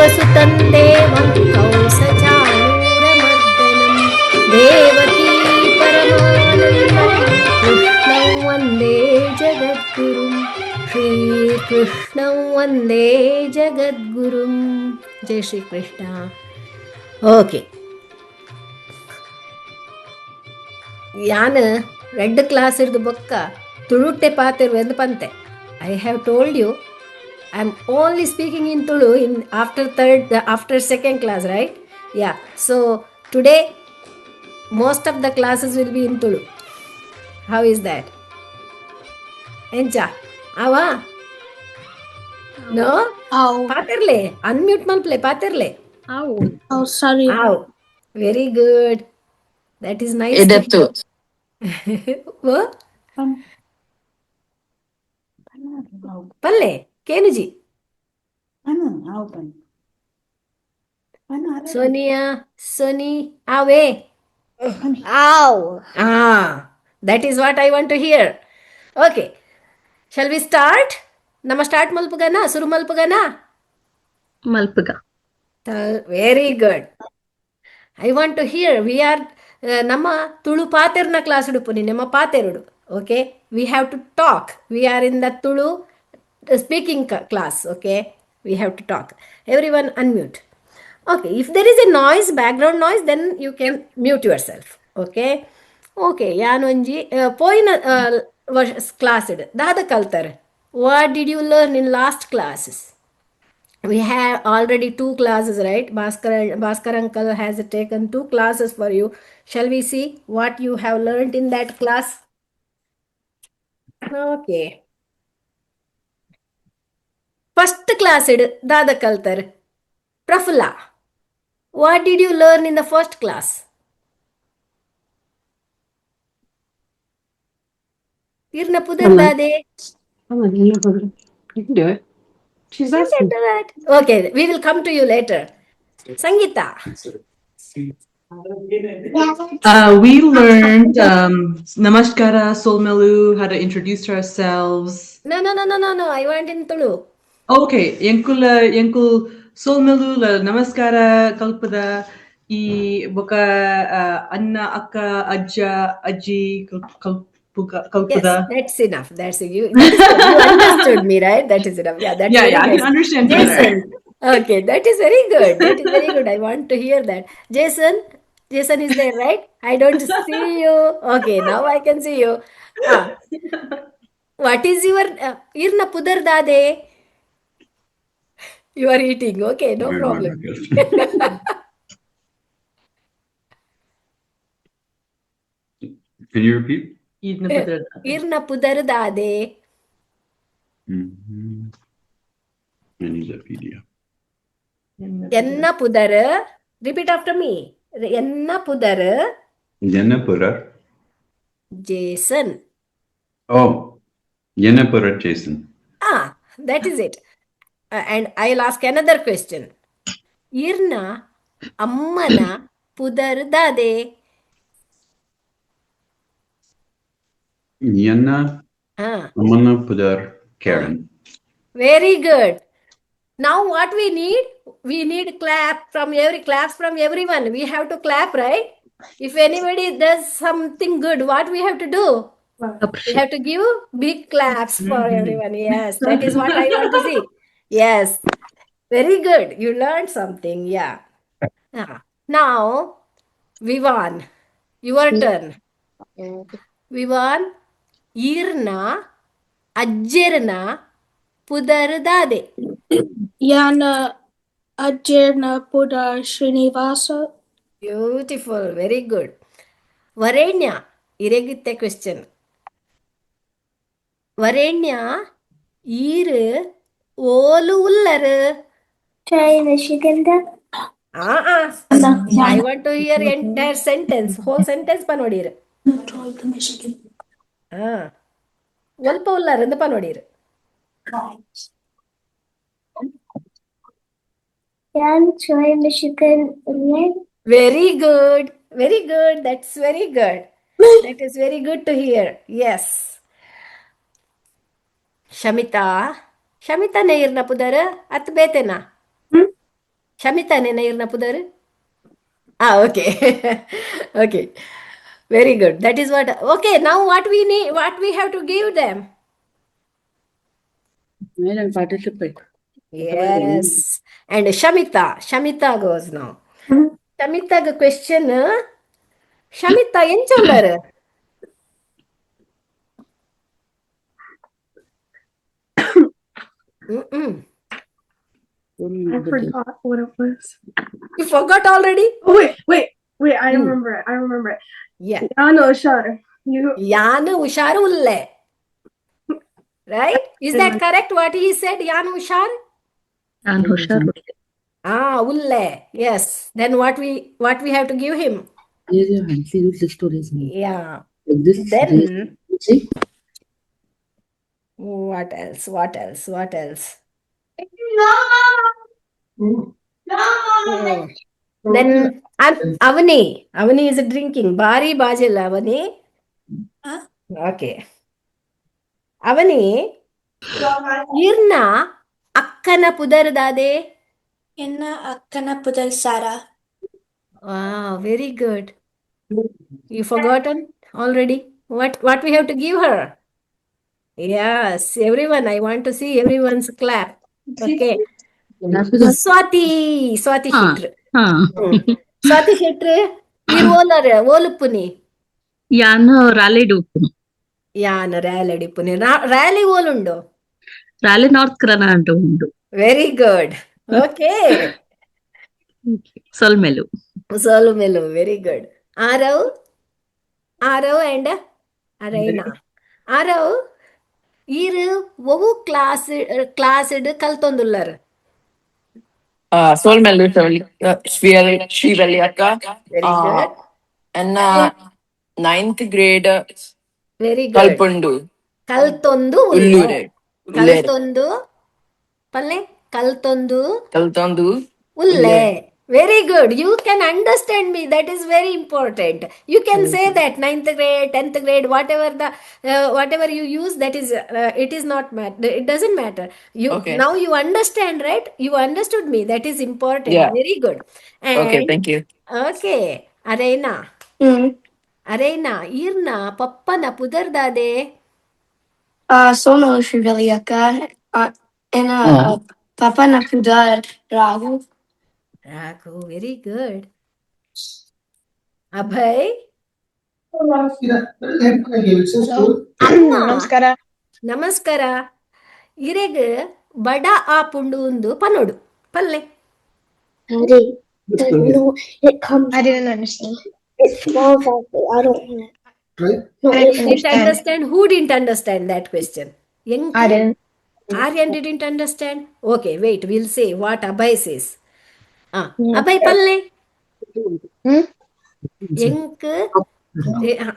वैवस्वतं देवं कंसचाणूरमर्दनं देवकी परमानन्दं कृष्णं वन्दे जगद्गुरुं श्रीकृष्णं वन्दे जगद्गुरुं. जय श्री कृष्ण. ಓಕೆ, ಯಾನು ರೆಡ್ ಕ್ಲಾಸ್ ಇರ್ದು ಬೊಕ್ಕ ತುಳುಟ್ಟೆ ಪಾತಿರ್ವೆಂದು ಪಂತೆ. I have told you I am only speaking in Tulu in after second class, right? Yeah, so today most of the classes will be in Tulu. How is that? Encha ava no patirle unmute malple patirle. Oh, sorry. Very good, that is nice. Edettu. What? Palle Kenuji. Sonia, Soni, Ave. Ow. That is what I want to hear. Okay, shall we start? Nama start malpugana, suru malpugana. Malpuga. Very good. I want to hear. We are ನಮ್ಮ Tulu ಪಾತೆರ್ನ class ಉಡುಪುನಿ ನಮ್ಮ ಪಾತೆರುಡು. Okay, we have to talk. We are in the Tulu speaking class. Okay, we have to talk. Everyone unmute. Okay, if there is a noise, background noise, then you can mute yourself. Okay, okay. Yanonji poina class idu dada kaltar. What did you learn in last classes? We have already 2 classes, right? Bhaskar uncle has taken 2 classes for you. Shall we see what you have learned in that class? Okay. First class idu dada kaltar. Prafulla, what did you learn in the first class? Irna pudar dade. You can do it. She's You can asking. do that. Okay, we will come to you later. Sangeeta. We learned Namaskara, Solmelu, how to introduce ourselves. No. I want in Tulu. Okay, Yankul Solmelu la Namaskara Kalpada I Boka Anna Akka Ajja Aji Kalpada. Yes, that's enough. That's you understood me, right? That is enough. Yeah, that's very I nice. can understand Jason. better. Okay, that is very good. That is very good. I want to hear that. Jason is there, right? I don't see you. Okay, now I can see you. What is your Irna pudar dade? You are eating. Okay, no problem. Can you repeat? Irna pudar dade. I need that PDF. Enna pudar. Repeat after me. Enna pudar. Yennapurar. Jason. Oh, Yennapurar Jason. That is it. And I'll ask another question. Irna ammana pudar dade. Yenna Amana Pudar Karen. Very good. Now what we need? We need claps from everyone. We have to clap, right? If anybody does something good, what we have to do? We have to give big claps for everyone. Yes, that is what I want to see. Yes, very good. You learned something. Yeah. Now, Vivan, your turn. Vivan, Irna, Ajjerna, Pudar dade. Yana Ajirna Pudar Srinivasa. Beautiful, very good. Varenya, iregitte question. Varenya, Iru, Olu ullaru. I want to hear entire sentence. Whole sentence panodiru. Olpa ullaru endu panodiru. Very good. Very good. That's very good. That is very good to hear. Yes. Shamita ne irna pudara at betena. Shamita nena irna pudar? Ah, okay. Okay. Very good. That is what. Okay, now what we need, what we have to give them? Madam, participate. Yes. And Shamita. Shamita goes now. Shamita question. Shamita ಏನ್ ಚೊಲ್ಲರು? I forgot what it was. You forgot already? Oh, wait. I remember it. Yeah. Yano Shar. You. Yana Ushar Ulle. Right? Is that correct what he said? Yana Ushar? And Hushar. Ah, Ulle. Yes. Then what we have to give him? Raise your hand. See the stories. Yeah. Like this. Then See? what else? What else? What else? Then Avani. Avani is drinking. Bari Bajil Avani. Okay. Avani. Irna akkana pudar dade. Inna akkana pudal Sara. Wow, very good. You forgotten already? What we have to give her? Yes, everyone. I want to see everyone's clap. Okay. Swati Shetru. Swati Shetru. Volupuni. Yana rally dupunu. Yana rally dupuni. Rally volundo. Rally North Carolina antu undu. Very good. Okay. Solmelu. Solmelu. Very good. Arav and Arena. Arav. Iru ovu class kaltondullar. Solmelu Shreevalli akka. Very good. And 9th grade Very good. Kalpundu. Kaltondu Ullure. Kaltondu. Palle? Kaltondu. Ulle. Very good. You can understand me. That is very important. You can say that 9th grade, 10th grade, whatever you use, that is it is not matter. It doesn't matter. Okay. Now you understand, right? You understood me. That is important. Yeah. Very good. And, Okay, thank you. Okay. Arena. Arena. Irna pappana pudar dade. Sono Shreevalli akka. And Papa na pudar Raghu. Raghu. Very good. Abhay. ನಮಸ್ಕಾರ. ನಮಸ್ಕಾರ. ಇರೆಗ್ ಬಡ ಆಪುಂಡು ಒಂದು ಪನೋಡು ಪಲ್ಲೆ. No, it comes. I didn't understand. It smells like it. I don't want it. No, I Didn't understand. Who didn't understand that question? I didn't. Aryan didn't understand. Okay, wait. We'll say what Abhay says. Yeah. Abhay palle.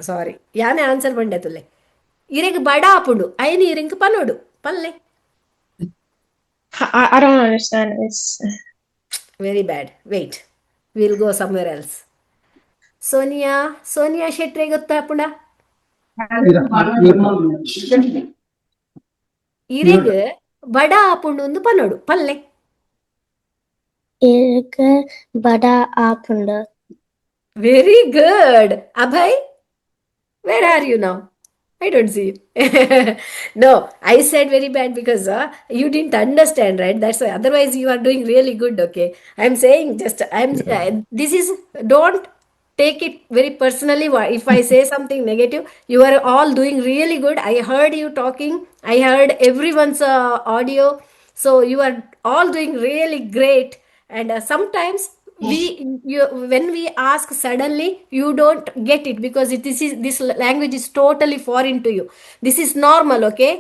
Sorry. ಯಾನೆ answer ಬಂಡೆ ತುಲೆ. ಇರೆಗ್ ಬಡ ಆಪುಂಡು any ಇರೆಂಕ್ ಪನೋಡು ಪಲ್ಲೆ. I don't understand. It's Very bad. Wait. We'll go somewhere else. Sonia Shetty ಗೊತ್ತಾ ಪುಂಡ? ಇರೆಗ್ ಬಡ ಆಪುಂಡು ಒಂದು ಪನೋಡು ಪಲ್ಲೆ. Irga bada apunda. Very good. Abhay, where are you now? I don't see you. No, I said very bad because you didn't understand, right? That's why. Otherwise, you are doing really good. Okay, I'm saying just this is, don't take it very personally. If I say something negative, you are all doing really good. I heard you talking. I heard everyone's audio. So you are all doing really great. And sometimes when we ask suddenly, you don't get it because this language is totally foreign to you. This is normal, okay?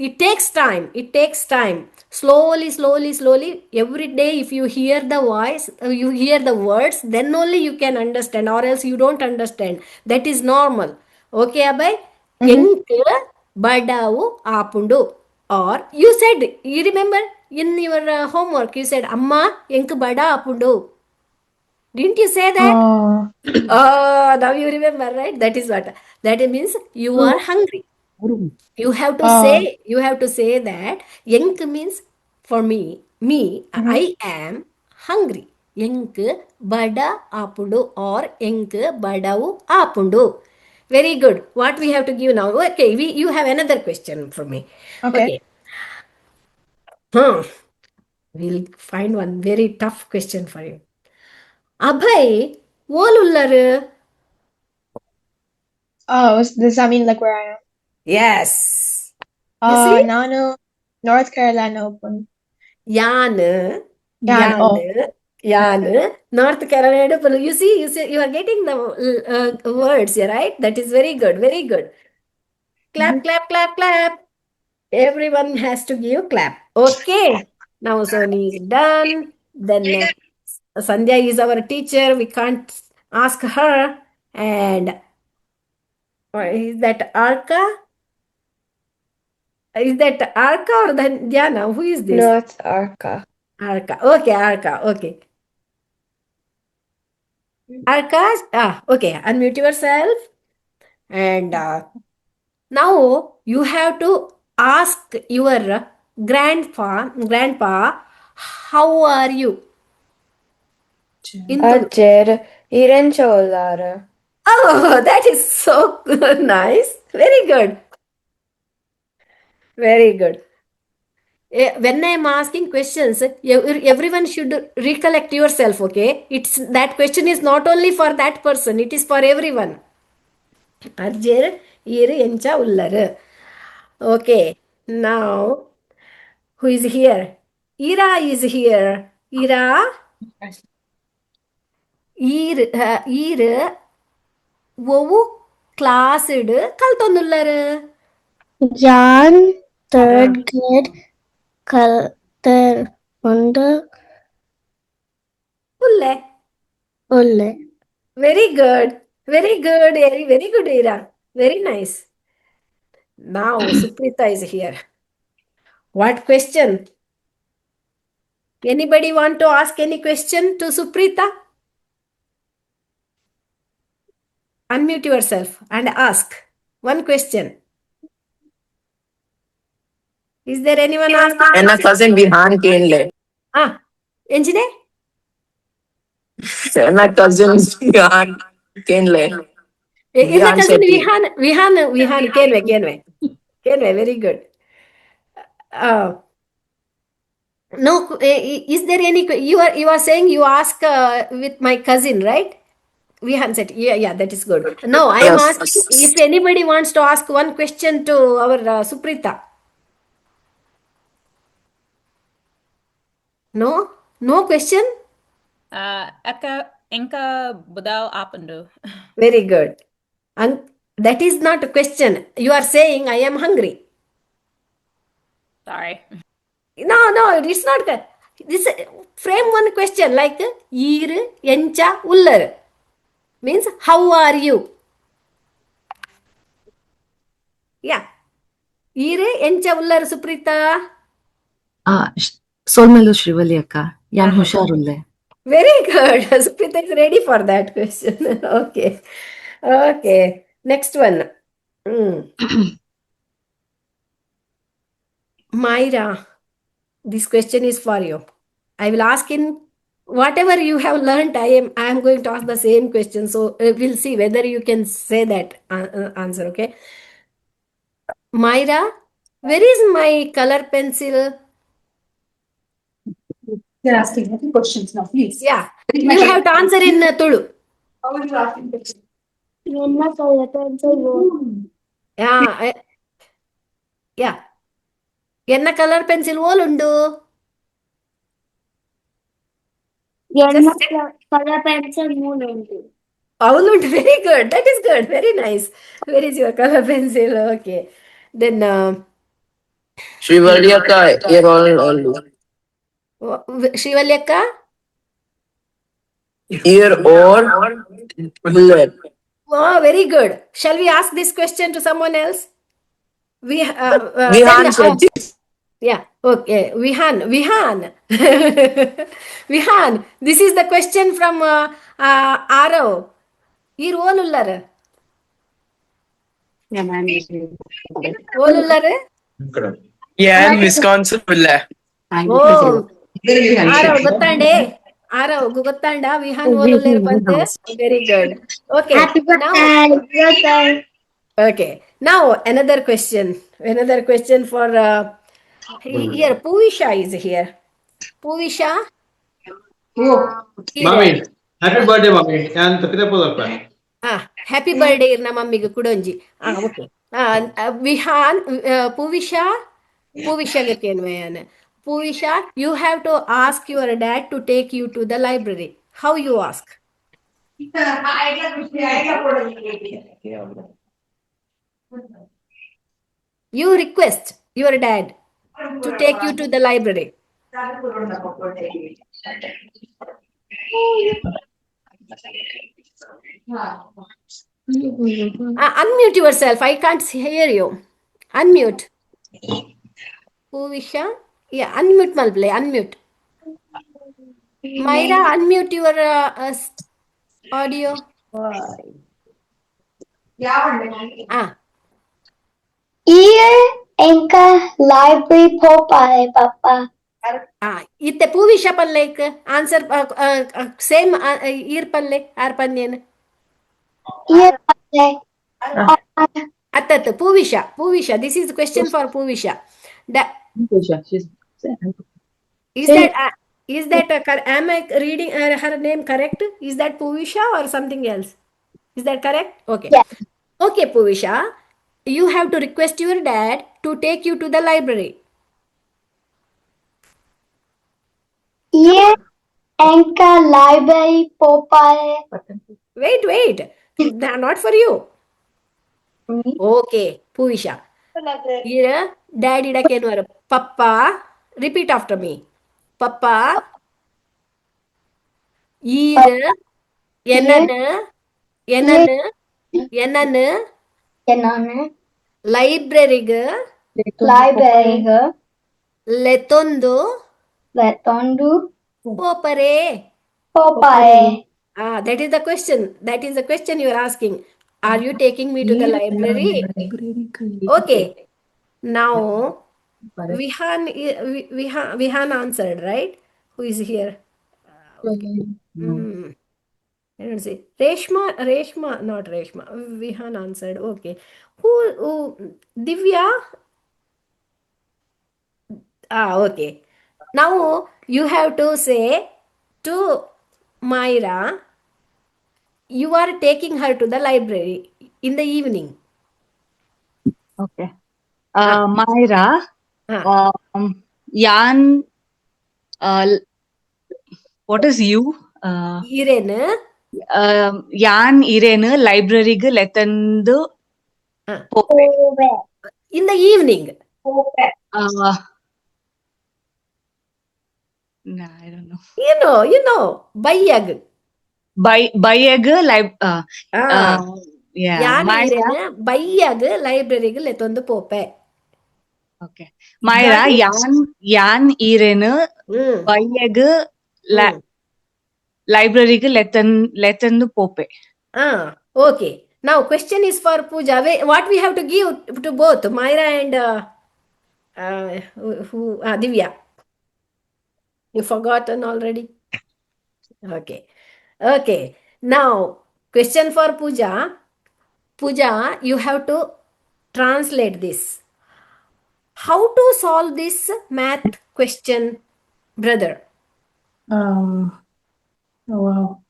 It takes time. Slowly, every day. If you hear the voice, you hear the words, then only you can understand, or else you don't understand. That is normal. Okay, Abhay? Enku badavu apundu. Or you said, you remember in your homework, you said amma enku bada apundu. Didn't you say that? Now you remember, right? That is what that means. You are hungry. You have to say that. Enk means, for me, me, I am hungry. Enku bada apundu or enku badavu apundu. Very good. What we have to give now? Okay, you have another question for me. Okay. We'll find one very tough question for you. Abhay, olullaru? Oh, does that mean like where I am? Yes. You see? Nanu, North Carolina open. Yanu, Yan, oh. Yanu, North Carolina. You see, you are getting the words, right? That is very good, very good. Clap, clap, clap, clap. Everyone has to give clap. Okay. Now Sony is done. Then Sandhya is our teacher. We can't ask her. And is that Arka? Is that Arka or Diana? Who is this? No, it's Arka. Arka. Okay, Arka. Okay. Arka. Okay. Unmute yourself. And now you have to ask your grandpa, how are you? In Tulu. Ajjer, Irencholara. Oh, that is so nice. Very good. Very good. When I am asking questions, everyone should recollect yourself, okay? That question is not only for that person, it is for everyone. Arjer, iru encha ullaru. Okay, now who is here? Ira is here. Ira, iru ovu class idu kaltonnullaru. Jan, third grade, Kalter, Under, Ulle. Ulle. Very good. Very good, Eri. Very good, Ira. Very nice. Now Suprita is here. What question? Anybody want to ask any question to Suprita? Unmute yourself and ask one question. Is there anyone asking? And my cousin Vihan Kenle. Enjine? And my cousin Vihan Kenle. Is the cousin Shetty. Vihan, Kenwe, very good. No, is there any, you are saying you ask with my cousin, right? Vihan said, yeah, that is good. No, I am Yes. asking if anybody wants to ask one question to our Suprita. No? No question? Akka Enka Budao Apandu. Very good. And that is not a question. You are saying, I am hungry. Sorry. No, it's not. This frame one question like Iru Encha Ullar means how are you? Yeah. Iru Encha Ullar Suprita. ಸೋಲ್ಮೇಲು Srivalli ಅಕ್ಕ ಯಾನ್ ಹುಷಾರುಲ್ಲೆ. Very good. Suprita is ready for that question. Okay. Next one. Myra, this question is for you. I will ask in whatever you have learned. I am going to ask the same question. So we'll see whether you can say that answer. Okay. Myra, where is my color pencil? You're asking questions now, please. Yeah. You have to answer in Tulu. How are you asking questions? Yeah. Enna color pencil volundu? Color pencil moonundu. Avulundu. Very good. That is good. Very nice. Where is your color pencil? Okay. Then Shreevalli akka, you're all. Shreevalli akka? Ear or bullet. Oh, very good. Shall we ask this question to someone else? Vihan Shetty. Yeah, okay. Vihan. Vihan, this is the question from Arav. Olullar. Olullar? Yeah, Wisconsin bulle. Oh, Aarav ಗೊತ್ತಾಂಡೆ Aarav ಗೊತ್ತಾಂಡ Vihaan ಓಲುಲ್ಲೇರ್ ಬಂದೆ very good okay Happy ನಾವು birthday. okay now another question for here Puvisha is here Puvisha Mami, happy birthday, Mami. And tapita po dapat. Happy birthday ನಮ್ಮ ಮಮ್ಮಿಗೆ ಕುಡೊಂಜಿ okay Vihaan ಪೂವಿಶಾಗೆ ಕೇನ್ವಯನ್ Poovisha you have to ask your dad to take you to the library how you ask you request your dad to take you to the library unmute yourself I can't hear you unmute Puvisha yeah unmute malple unmute Myra unmute your audio Here enka library popeye papa. itte Puvisha pallek answer same ear palle ar panyen Here pale. attat Puvisha this is the question for Puvisha is that am I reading her name correct is that Puvisha or something else is that correct okay Yes. okay Puvisha you have to request your dad to take you to the library Here enka library popeye. wait not for you okay Puvisha here daddy da kenvaru papa repeat after me papa ir enanu Enane library library letondu letondu popare popeye. That is the question. That is the question you are asking. Are you taking me to the library? Okay. Now, Vihan answered, right? Who is here? Okay. I don't see. Reshma, not Reshma. Vihan answered. Okay. Who Divya? Okay. Now, you have to say to Myra, you are taking her to the library in the evening. Okay. Myra, Yan, what is you? Irene. Yan Irene library gu letandu in the evening. No, I don't know. You know, Bayag. Bayag yeah. Yan Irene Bayag library gu letandu pope. Okay. Myra, Yan Irene Bayag library gu letandu pope. Okay. Now question is for Pooja. What we have to give to both Myra and Divya? You forgotten already? Okay. Okay. Now question for Pooja. Pooja, you have to translate this. How to solve this math question, brother? Oh, wow.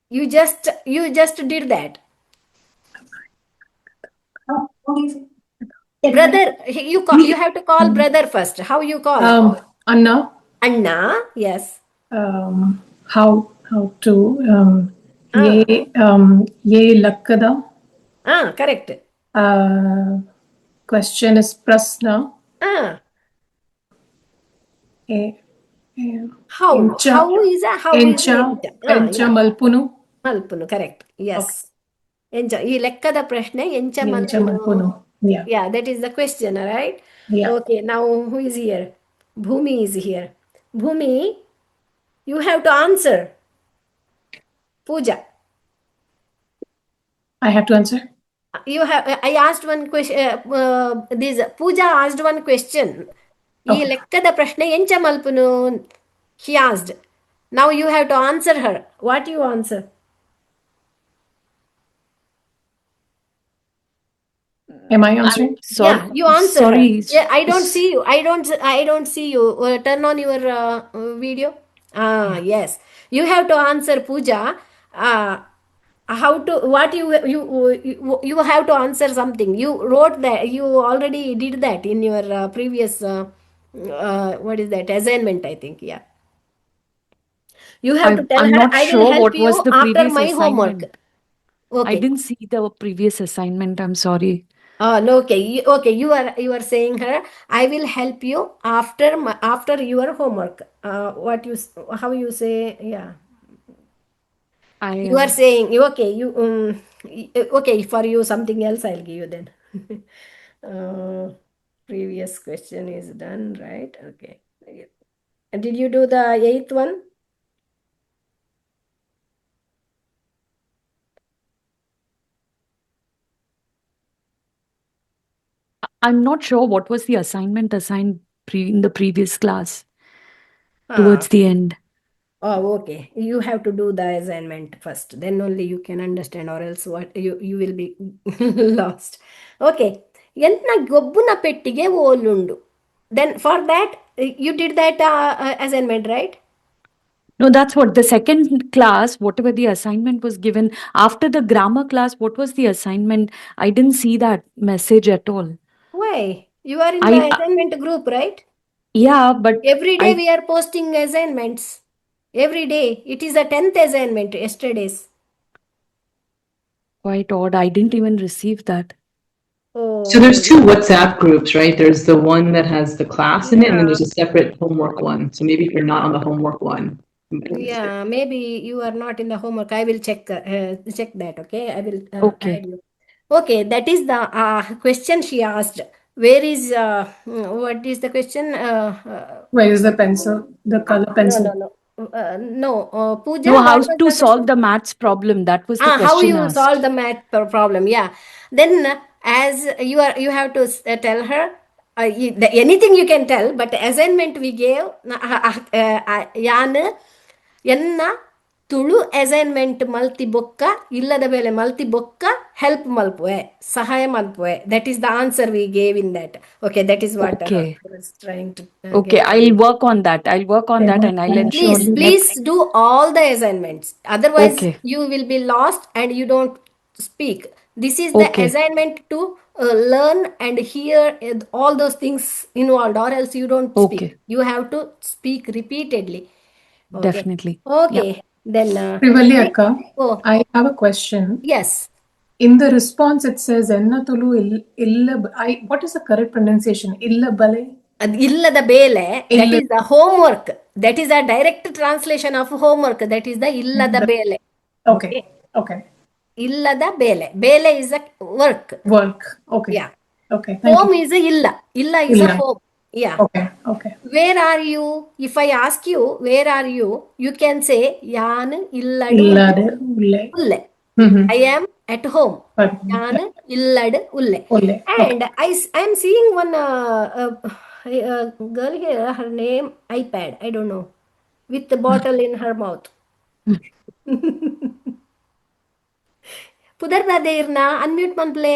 You just did that. Brother, you have to call brother first. How you call? Anna. Anna, yes. How to ye lakkada. Correct. Question is prasna. How is encha malpunu. Malpunu, correct. Yes. Encha ee lekkada prashne encha malpunu. Yeah, that is the question, right? Yeah. Okay, now who is here? Bhumi is here. Bhumi, you have to answer. Pooja. I have to answer? I asked one question. Pooja asked one question. ಈ ಲೆಕ್ಕದ ಪ್ರಶ್ನೆ ಎಂಚ ಮಲ್ಪುನು? He asked. Now you have to answer her. What you answer? Am I answering? Yeah, you answer Sorry. her. Yeah, I don't see you. I don't see you. Turn on your video. Yes. You have to answer, Pooja. How to, what you have to answer something. You wrote that. You already did that in your previous what is that, assignment, I think. Yeah. You have to tell I'm her, not I will sure help what you was the after previous my homework. assignment. I Okay. didn't see the previous assignment. I'm sorry. No, okay. You are saying her, I will help you after after your homework. What you how you say? Yeah. You are saying okay. You okay, for you something else I'll give you then. Previous question is done, right? Okay. And did you do the 8th one? I'm not sure what was the assignment assigned in the previous class Ah. towards the end. Oh, okay. You have to do the assignment first. Then only you can understand, or else what you will be lost. Okay. ಎಂಟ್ನ ಗೊಬ್ಬುನ ಪೆಟ್ಟಿಗೆ ಓಲುಂಡು. Then for that, you did that assignment, right? No, that's what the second class, whatever the assignment was given after the grammar class, what was the assignment? I didn't see that message at all. Why? You are in the assignment group, right? Yeah, but Every day we are posting assignments. Every day. It is the 10th assignment, yesterday's. Quite odd. I didn't even receive that. Oh. So there's two WhatsApp groups, right? There's the one that has the class in it, and then there's a separate homework one. So maybe if you're not on the homework one. Yeah, maybe you are not in the homework. I will check that. Okay, I will Okay. add you. Okay, that is the question she asked. Where is what is the question? Where is the pencil? The color pencil? No. Pooja, No, how what was to the solve question? the maths problem? That was the How question you asked. solve the math problem? Yeah. Then as you have to tell her anything you can tell, but assignment we gave yan ಎನ್ನ Tulu assignment ಮಲ್ತಿ ಬೊಕ್ಕ ಇಲ್ಲದ ಬೆಲೆ ಮಲ್ತಿ ಬೊಕ್ಕ help ಮಲ್ಪುವೆ ಸಹಾಯ ಮಲ್ಪುವೆ. That is the answer we gave in that. Okay, that is what Okay. trying to Okay, I'll work on that. I'll work on that and I'll ensure please do all the assignments, otherwise Okay. you will be lost and you don't speak. This is the Okay. assignment to learn and hear all those things involved, or else you don't speak. Okay. You have to speak repeatedly. Okay. Definitely. Okay. Then Shreevalli akka, oh I have a question. yes, In the response, it says Enna Tulu illa. What is the correct pronunciation? Illa bale. illada bele. That Illa- is the homework. That is a direct translation of homework. That is the illada bele. Okay. Okay. Illada bele. Bele is a work. Work. Okay. Yeah. Okay. Thank Home you. is a illa. Illa is a Illa. home. Yeah. Okay. Okay. Where are you? If I ask you, where are you? You can say, Yan illadu Illade ulle. ulle. Mm-hmm. I am at home. Yan illadu ulle. Ulle. And I am seeing one girl here, her name iPad, I don't know, with the bottle in her mouth. Pudar Dadirna, unmute Manple.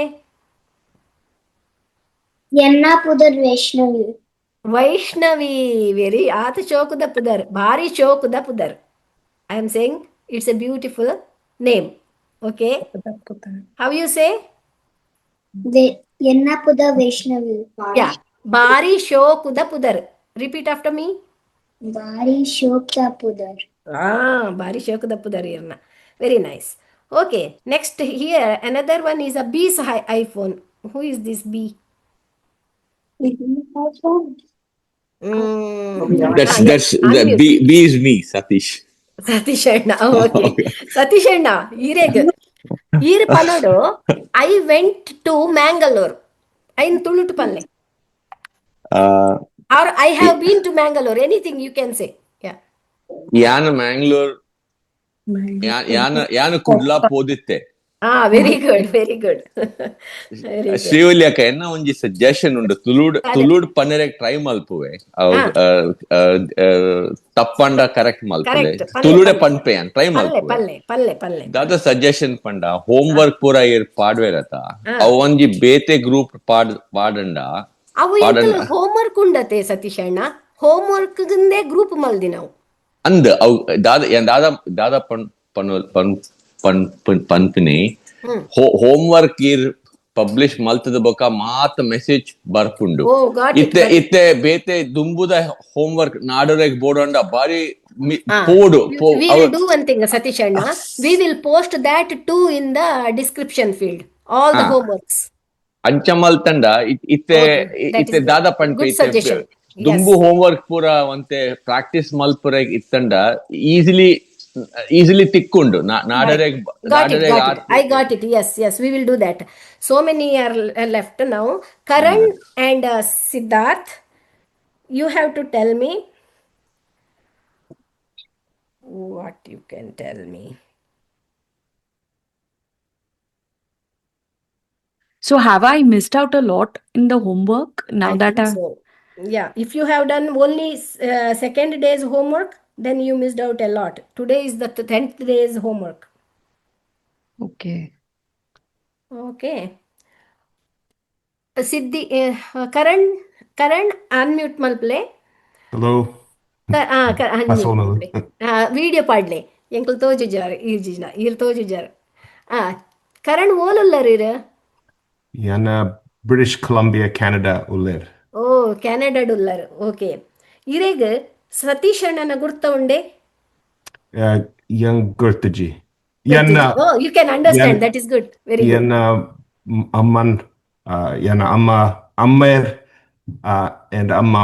Yenna Pudar Vaishnavi. Vaishnavi, very Ata Chokuda Pudar, Bari Chokuda Pudar. I am saying it's a beautiful name. Okay. How you say? Yenna Pudar Vaishnavi. Yeah. Bari Shokuda Pudar. Repeat after me. Bari Shokta Pudar. Bari Shokuda Pudar irna. Very nice. Okay. Next here, another one is a B's iPhone. Who is this B? That's the B is me, Satish. Satish Anna. Oh, okay. Satish Anna, Ireg. Ir Panodo, I went to Mangalore. I in Tulu Palle. Or I have been to Mangalore. Anything you can say. Yeah. Yana Mangalore. Yana Kudla Poditte. Very good, very good. Very good. Shreevalli akka enna onji suggestion undu tulud pannerek try malpuve tappanda correct malpule Correct. tulude panpeyan try malpuve Palle. dada suggestion panda homework pura ir padverata avu onji bete group padanda ಅವು ಎಂಕಲ್ homework ಉಂಡತೆ Satish ಅಣ್ಣ homework ಗಿಂದೇ group ಮಲ್ದಿ ನಾವು and dada panpini homework ir publish maltದ ಬೊಕ ಮಾತ message ಬರ್ಪುಂಡು ಇತ್ತೆ ಬೇತೆ ದುಂಬುದ homework ನಾಡರೆಗ್ ಬೋಡಂಡ ಬಾರಿ ಪೋಡು we will do one thing Satish ಅಣ್ಣ we will post that too in the description field all the homeworks ಅಂಚ ಮಲ್ತಂಡ ಇತ್ತೆ ದಾದ ಪಂಪೆ ಇತ್ತೆ ದುಂಬು ಹೋಮ್ವರ್ಕ್ ಪೂರ ಒಂತೆ ಪ್ರಾಕ್ಟೀಸ್ ಮಲ್ಪುರ ಇತ್ತಂಡ ಈಸಿಲಿ ತಿಕ್ಕೊಂಡು I got it. Yes, we will do that. So many are left now. Karan and Siddharth, you have to tell me what you can tell me. So have I missed out a lot in the homework now that so. Yeah, if you have done only second day's homework, then you missed out a lot. Today is the 10th day's homework. Okay. Siddhi, Karan, unmute malple. Hello. Video padle. Yankal tojujar, irjina, tojujar. Karan wolullarir. Yana British Columbia, Canada uller. Oh, Canada dollar. Okay. Ireg Satish ಅಣ್ಣನ ಗುರ್ತ ಉಂಡೆ? Young Gurtaji. Oh, you can understand. That is good. Very good. Yana Amman, Yana Ammer, and Amma.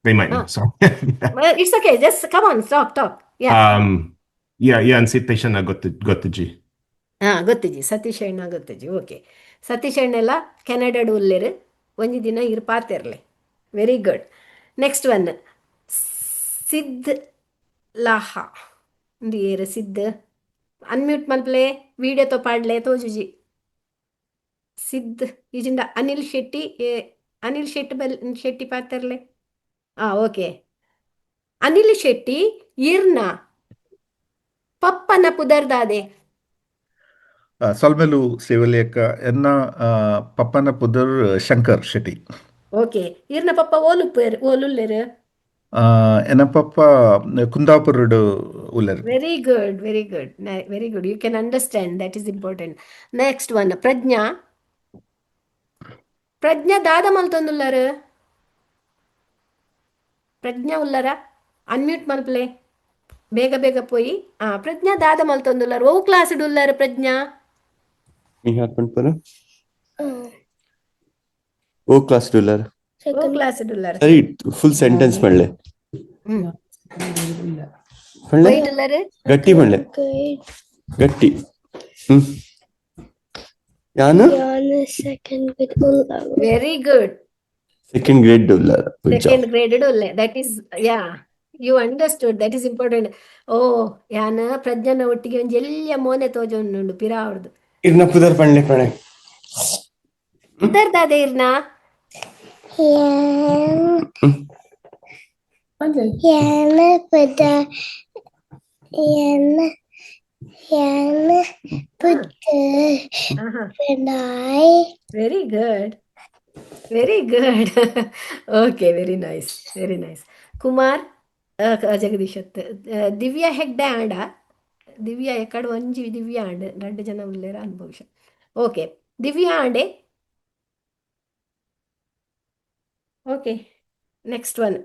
They might know. Sorry. Well, it's okay. Just come on, talk. Yeah. And Satish ಅಣ್ಣ Gurtaji. ಗೊತ್ತಿಜಿ Satish ಅಣ್ಣ ಗೊತ್ತಿಜಿ okay Satish ಅಣ್ಣೆಲ್ಲ ಕೆನಡಾಡು ಉಲ್ಲೇರು ಒಂಜಿ ದಿನ ಇರು ಪಾತಿರ್ಲೆ very good next one ಸಿದ್ದ್ ಲಾಹಾ ಇಂದು ಏರು ಸಿದ್ದ್ unmute ಮಲ್ಪಲೆ video ತೋ ಪಾಡ್ಲೆ ತೋಜುಜಿ ಸಿದ್ದ್ ಈಜಿಂದ Anil Shetty ಪಾತಿರ್ಲೆ okay Anil Shetty ಇರ್ನ ಪಪ್ಪನ ಪುದರ್ದಾದೆ ಸಲ್ಮೆಲು Shreevalli akka enna pappana pudur Shankar Shetty. Okay. Irna papa olullere. Enna papa Kundapurudu uller. Very good. Very good. You can understand. That is important. Next one. Prajna dada maltondullaru. Prajna ullara. Unmute malple. ಬೇಗ ಪೋಯಿ ಪ್ರಜ್ಞಾ ದಾದ ಮಲ್ತೊಂದುಲ್ಲಾರು ಓ class ಇಡುಲ್ಲಾರು ಪ್ರಜ್ಞಾ ಓ class ಇಡುಲ್ಲಾರು ಸರಿ full sentence ಮಾಡ್ಲೆ ಗಟ್ಟಿ ಮಾಡ್ಲೆ ಗಟ್ಟಿ ಯಾನು very good second grade ಉಲ್ಲಾರು that is yeah you understood that is important ಓ ಯಾನ ಪ್ರಜ್ಞನ ಒಟ್ಟಿಗೆ ಒಂದು ಎಲ್ಲಿಯ ಮೋನೆ ತೋಜೊಂಡು ಪಿರಾ ಅವ್ರದ್ದು ಇರ್ನ ಪುದರ್ ಪಂಡ್ಲೆ ಪಣೆ ಪುದರ್ದಾದೆ ಇರ್ನ very good okay very nice Kumar Jagadish Divya Hegde ಆಂಡ ದಿವ್ಯಾ ಎಕಡೆ ಒಂಜಿ ದಿವ್ಯಾ ಆಂಡ್ 2 ಜನ ಉಲ್ಲೇರ ಅನುಭವಿಸ ಓಕೆ ದಿವ್ಯಾ ಆಂಡೆ ಓಕೆ ನೆಕ್ಸ್ಟ್ ಒನ್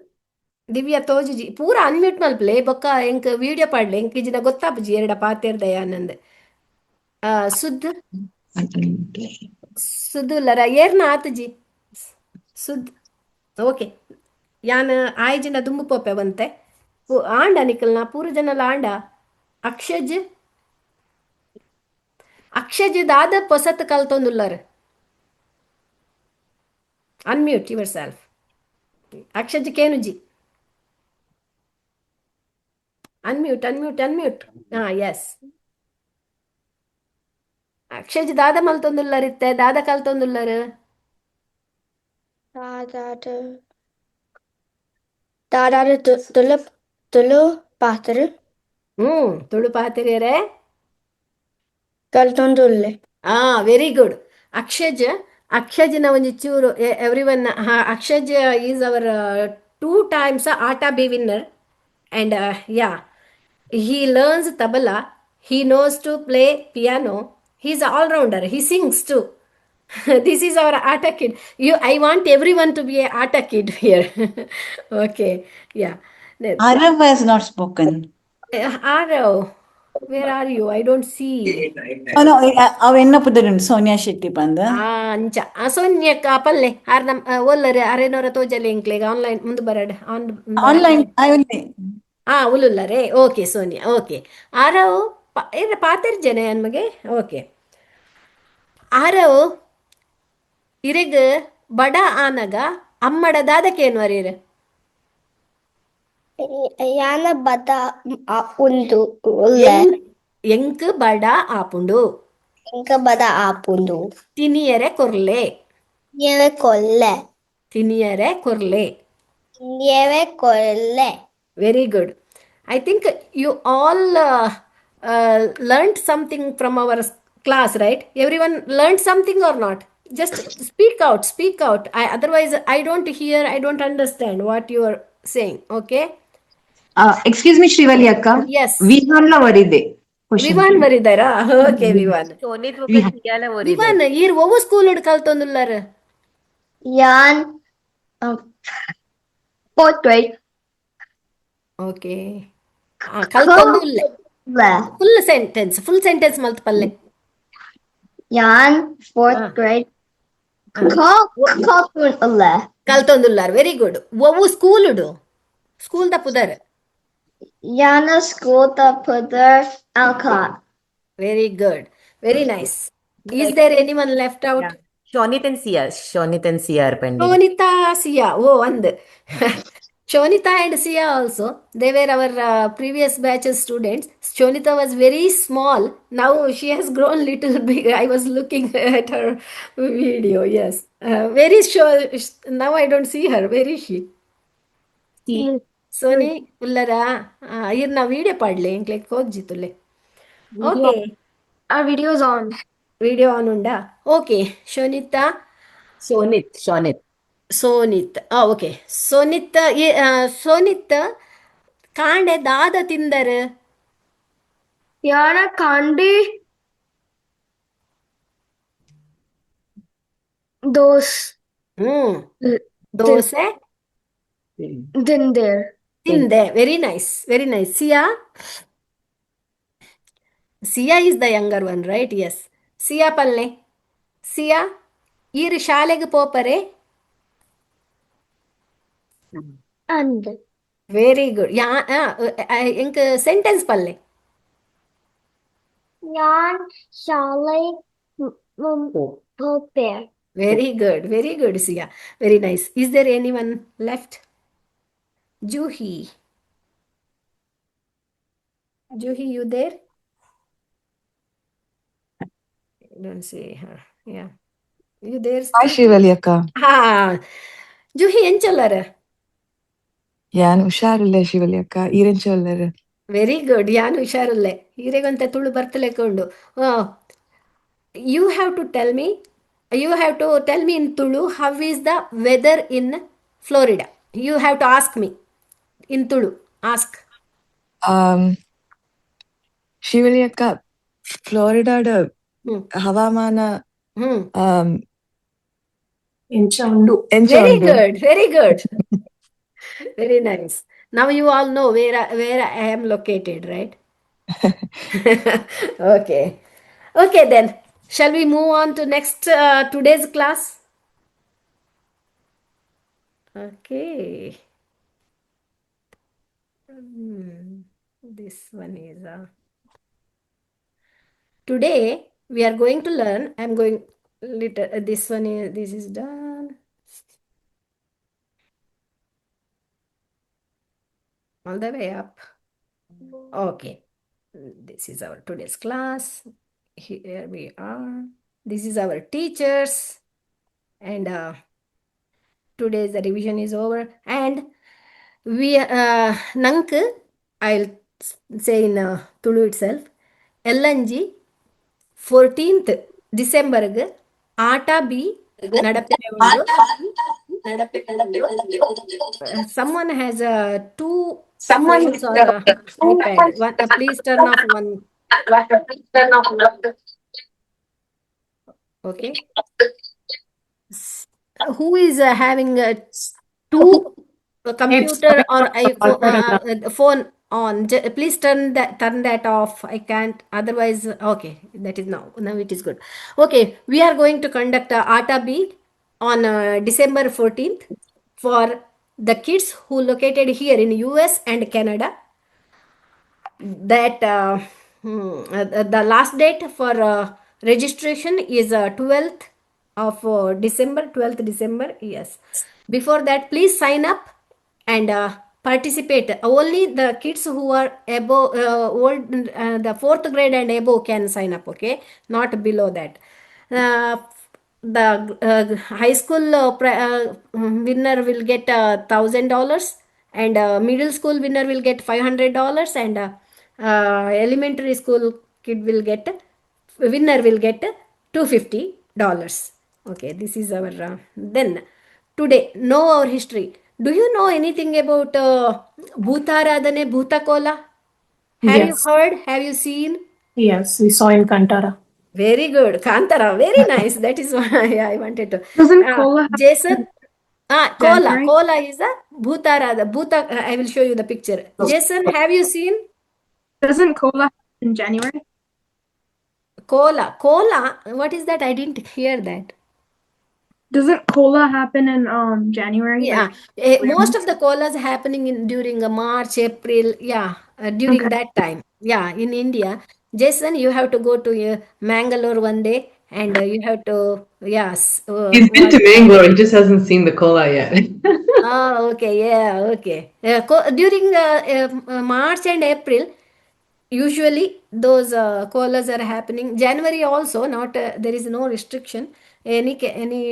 ದಿವ್ಯಾ ತೋಜುಜಿ ಪೂರ ಅನ್ಮ್ಯೂಟ್ ಮಲ್ಪಲೆ ಬೊಕ್ಕ ಎಂಕ್ ವಿಡಿಯೋ ಪಾಡ್ಲೆ ಎಂಕ್ ಇಜಿನ ಗೊತ್ತಾಪುಜಿ ಎರಡ ಪಾತೆರ್ದಯ ಆನಂದ್ ಸುದ್ದು ಉಲ್ಲರ ಏರ್ನ ಆತುಜಿ ಸುದ್ ಓಕೆ ಯಾನ್ ಆಯ್ಜಿನ ದುಂಬು ಪೋಪೆ ಬಂತೆ ಆಂಡ ನಿಕಲ್ನ ಪೂರ ಜನಲ ಆಂಡ ಅಕ್ಷಜ್ ದಾದ ಪೊಸತ್ ಕಲ್ತೊಂದುಲ್ಲರ್ ಅನ್ಮ್ಯೂಟ್ ಯುವರ್ ಸೆಲ್ಫ್ ಅಕ್ಷಜ್ ಕೇನುಜಿ ಅನ್ಮ್ಯೂಟ್ ಎಸ್ ಅಕ್ಷಯ್ ದಾದ ಮಲ್ತೊಂದುಲ್ಲರ್ ಇತ್ತೆ ದಾದ ಕಲ್ತೊಂದುಲ್ಲರ್ Daadade. Daadade Tulu Paatherga. Tulu ಪಾತೆರಿಯರೆ Kaltondulle. ವೆರಿ ಗುಡ್ ಅಕ್ಷಜ್ ಅಕ್ಷಜ್ನ ಒಂಜಿ ಚೂರು every one Akshaj is our 2 times ಆಟ be winner and yeah, he learns tabla, he knows to play piano, he's an all-rounder, he sings too. This is our AATA kid. I want everyone to be a AATA kid here. Okay, yeah. Arav has not spoken. Arav, where are you? I don't see. Oh no, avenna pudaren Sonia Shetty panda. ಅಂಚ ಸೋನ್ಯಕ್ಕ ಪಲ್ಲೆ R ನಮ್ ಒಲ್ಲರೆ ಅರೆನೋರ ತೋಜಲೆ ಇಂಕ್ಲೆಗ online ಮುಂದೆ ಬರಡ್ Online, I will. ಉಲ್ಲುಲ್ಲರೆ okay Sonia okay ಆರವು ಪಾತಿರ್ ಜನ ನಮಗೆ ಓಕೆ ಆರವು ಇರೆಗ್ ಬಡ ಆನಗ ಅಮ್ಮಡ ದಾದಕೇನು ವರೀರ್ ಯಾನ ಬದ ಉಂದು ಉಲ್ಲೆ ಎಂಕ್ ಬಡ ಆಪುಂಡು ಎಂಕ ಬದ ಆಪುಂಡು ತಿನಿಯರೆ ಕೊರ್ಲೆ ಏವೆ ಕೊಲ್ಲೆ ತಿನಿಯರೆ ಕೊರ್ಲೆ ಏವೆ ಕೊಲ್ಲೆ Very good. I think you all learned something from our class, right? Everyone learned something or not? Just speak out, speak out. Otherwise, I don't hear, I don't understand what you are saying. Okay? Excuse me, Shreevalli akka. Yes. Vivanla varide. Vivan varidara? Okay, Vivan. ಶೋನಿತ್ ಸಿಯಾಲ Vivan, here, what was school kaltondullar? ಯಾನ್ fourth grade. Okay. Kaltondulle. Full sentence maltpalle. ಯಾನ್ fourth grade. Kaltondullar. Very good. What school do? School da pudar. Yana school da pudar Alcott. Very good. Very nice. Is there anyone left out? Yeah. Shonit and Sia are pending. Shonita, Sia. Oh, and Shonita and Sia also. They were our previous batches students. Shonita was very small. Now she has grown little big. I was looking at her video. Yes. Very sure. Now I don't see her. Where is she? Sony Ullara. Here na video padle. Click hogjitule. Okay. Our video is on. Video on unda. Okay. Shonita. Shonit. Sonit. Okay. Sonit. Sonit. ಕಾಂಡೆ ದಾದ ತಿಂದರೆ ಯಾರ ಕಾಂಡಿ ದೋಸೆ ತಿಂದೆ very nice very nice Siya is the younger one right yes Siya ಪಲ್ಲೆ ಸಿಯಾ ಈರು ಶಾಲೆಗೆ ಪೋಪರೆ ಅಂದ್ very good ಎಂಕ್ ಸೆಂಟೆನ್ಸ್ ಪಲ್ಲೆ ಯಾನ್ ಶಾಲೆ ಪೋಪೆ very good Siya very nice is there anyone left Juhi you there? I don't see her. Yeah. You there? Hi, Shreevalli akka. Juhi enchallare. Yan usharulle Shreevalli akka. Irenchallare. Very good. Yan usharulle. Iregante Tulu bartalekondu. You have to tell me in Tulu how is the weather in Florida. You have to ask me in Tulu. Ask. Shreevalli akka, Florida ಹವಾಮಾನ ಎಂಚ Very good. Very nice. Now you all know where I am located, right? Okay. Okay then. Shall we move on to next today's class? Okay. This one is today we are going to learn. I'm going this is done. All the way up. Okay. This is our today's class. Here we are. This is our teachers, and today's the revision is over. And we Nank, I'll say in Tulu itself. LNG 14th December AATA B Nadapide Undu. Someone has two phones or iPad. One, please turn off one. Okay. Who is having two computer or iPhone phone on? Please turn that off. I can't. Otherwise, okay. That is now. Now it is good. Okay, we are going to conduct ATA B on December 14th for the kids who located here in US and Canada. That the last date for registration is 12th of December, 12th December. Yes. Before that, please sign up and participate. Only the kids who are above the fourth grade and above can sign up. Okay, not below that. The high school winner will get $1,000, and middle school winner will get $500, and elementary school kid will get winner will get $250. Okay, this is our then today know our history. Do you know anything about Bhutaradhane, Bhutakola? Have you Yes. heard? Have you seen? Yes, we saw in Kantara. Very good. Kantara, very nice. That is why I wanted to. Doesn't Kola Jason, Kola. January? Kola is a Bhutara. The Bhuta, I will show you the picture. Jason, have you seen Doesn't Kola happen in January? Kola? Kola, what is that? I didn't hear that. Doesn't Kola happen in January? Yeah, Like, most of the kolas happening in during March, April. Yeah, during Okay. that time. Yeah, in India. Jason, you have to go to Mangalore one day, and you have to yes. He's been to Mangalore, he just hasn't seen the cola yet. Oh, okay, yeah, okay. During March and April, usually those kolas are happening. January also, not there is no restriction. Any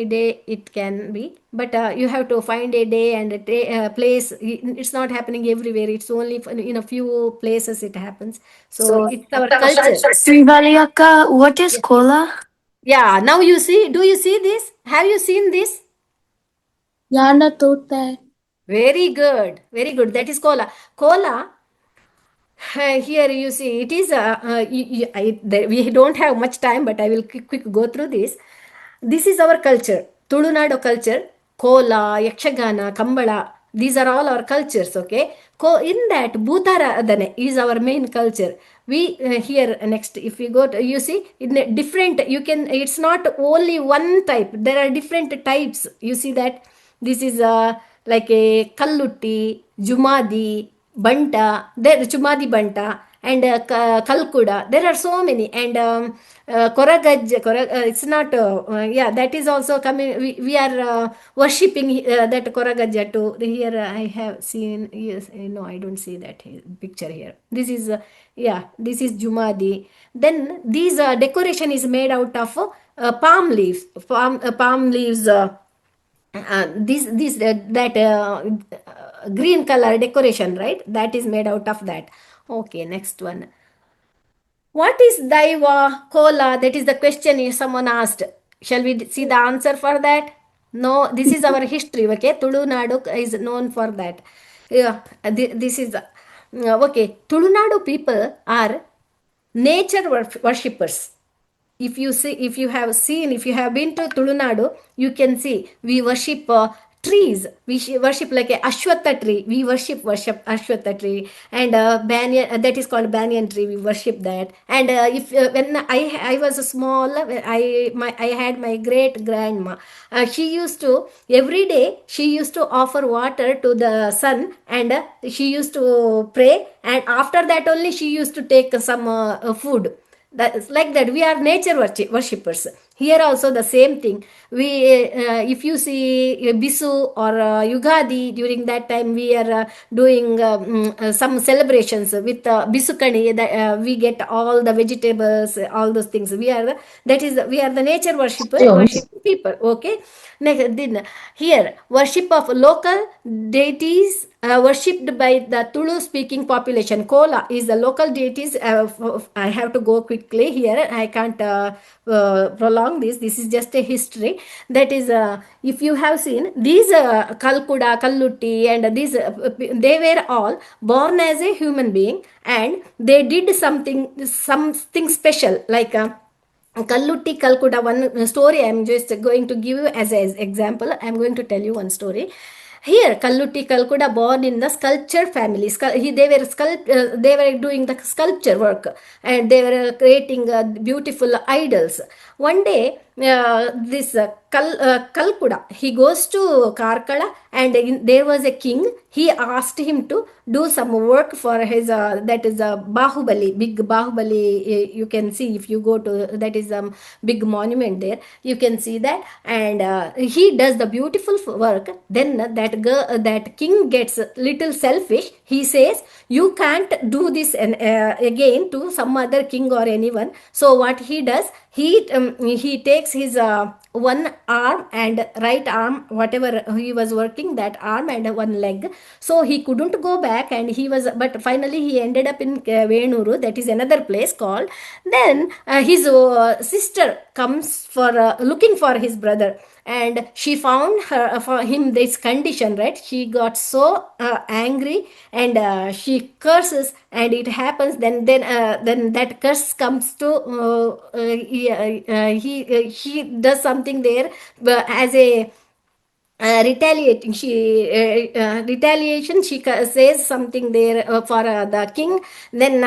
day it can be, but you have to find a day and a place. It's not happening everywhere. It's only in a few places it happens. So it's our culture. Shreevalli akka, what is cola? Yeah. Now you see. Do you see this? Have you seen this? Yana Tota. Very good. Very good. That is cola. Cola. Here you see it is we don't have much time, but I will quick go through this. This is our culture, Tulunadu culture. Kola, Yakshagana, Kambala, these are all our cultures. Okay, in that Bhutaradhane is our main culture. We here next, if you go to, you see in a different, you can, it's not only one type, there are different types. You see that this is like a Kallutti, Jumadi, Banta, there Chumadi Banta, and Kalkuda. There are so many, and Koragaj. It's not. Yeah, that is also coming. We are worshipping that Koragajja too. Here I have seen. Yes, no, I don't see that picture here. This is yeah. This is Jumadi. Then these decoration is made out of palm leaves. Palm leaves. This that green color decoration, right? That is made out of that. Okay, next one. What is Daiva Kola? That is the question someone asked. Shall we see the answer for that? No, this is our history. Okay, Tulu Nadu is known for that. Yeah, this is okay. Tulu Nadu people are nature worshippers. If you see, if you have seen, if you have been to Tulunadu, you can see we worship trees. We worship like a Ashwatha tree. We worship Ashwatha tree, and banyan, that is called banyan tree. We worship that. And if when I was small, I had my great grandma. She used to every day she used to offer water to the sun, and she used to pray. And after that only she used to take some food. That is like that. We are nature worshippers. Here also the same thing. We, if you see Bisu or Yugadi, during that time we are doing some celebrations with Bisukani. That we get all the vegetables, all those things. We are we are the nature worship people. Okay. Next, then here worship of local deities worshipped by the Tulu speaking population. Kola is the local deities. I have to go quickly here. I can't prolong this. This is just a history. That is, if you have seen these Kalkuda, Kallutti, and these they were all born as a human being, and they did something special, like. Kallutti Kalkuda, one story I'm just going to give you as an example. I'm going to tell you one story. Here, Kallutti Kalkuda born in the sculpture family. They were doing the sculpture work, and they were creating beautiful idols. One day, this Kalkuda, he goes to Karkala, and there was a king. He asked him to do some work for his, that is a Bahubali, big Bahubali. You can see if you go to, that is a big monument there. You can see that, and he does the beautiful work. Then that king gets little selfish. He says, "You can't do this again to some other king or anyone." So what he does, he takes his one arm and right arm, whatever he was working, that arm and one leg. So he couldn't go back, and but finally he ended up in Venuru, that is another place called. Then his sister comes for looking for his brother, and she found for him this condition, right? She got so angry, and she curses, and it happens. Then that curse comes to he does something there as a retaliating. Retaliation, she says something there for the king. Then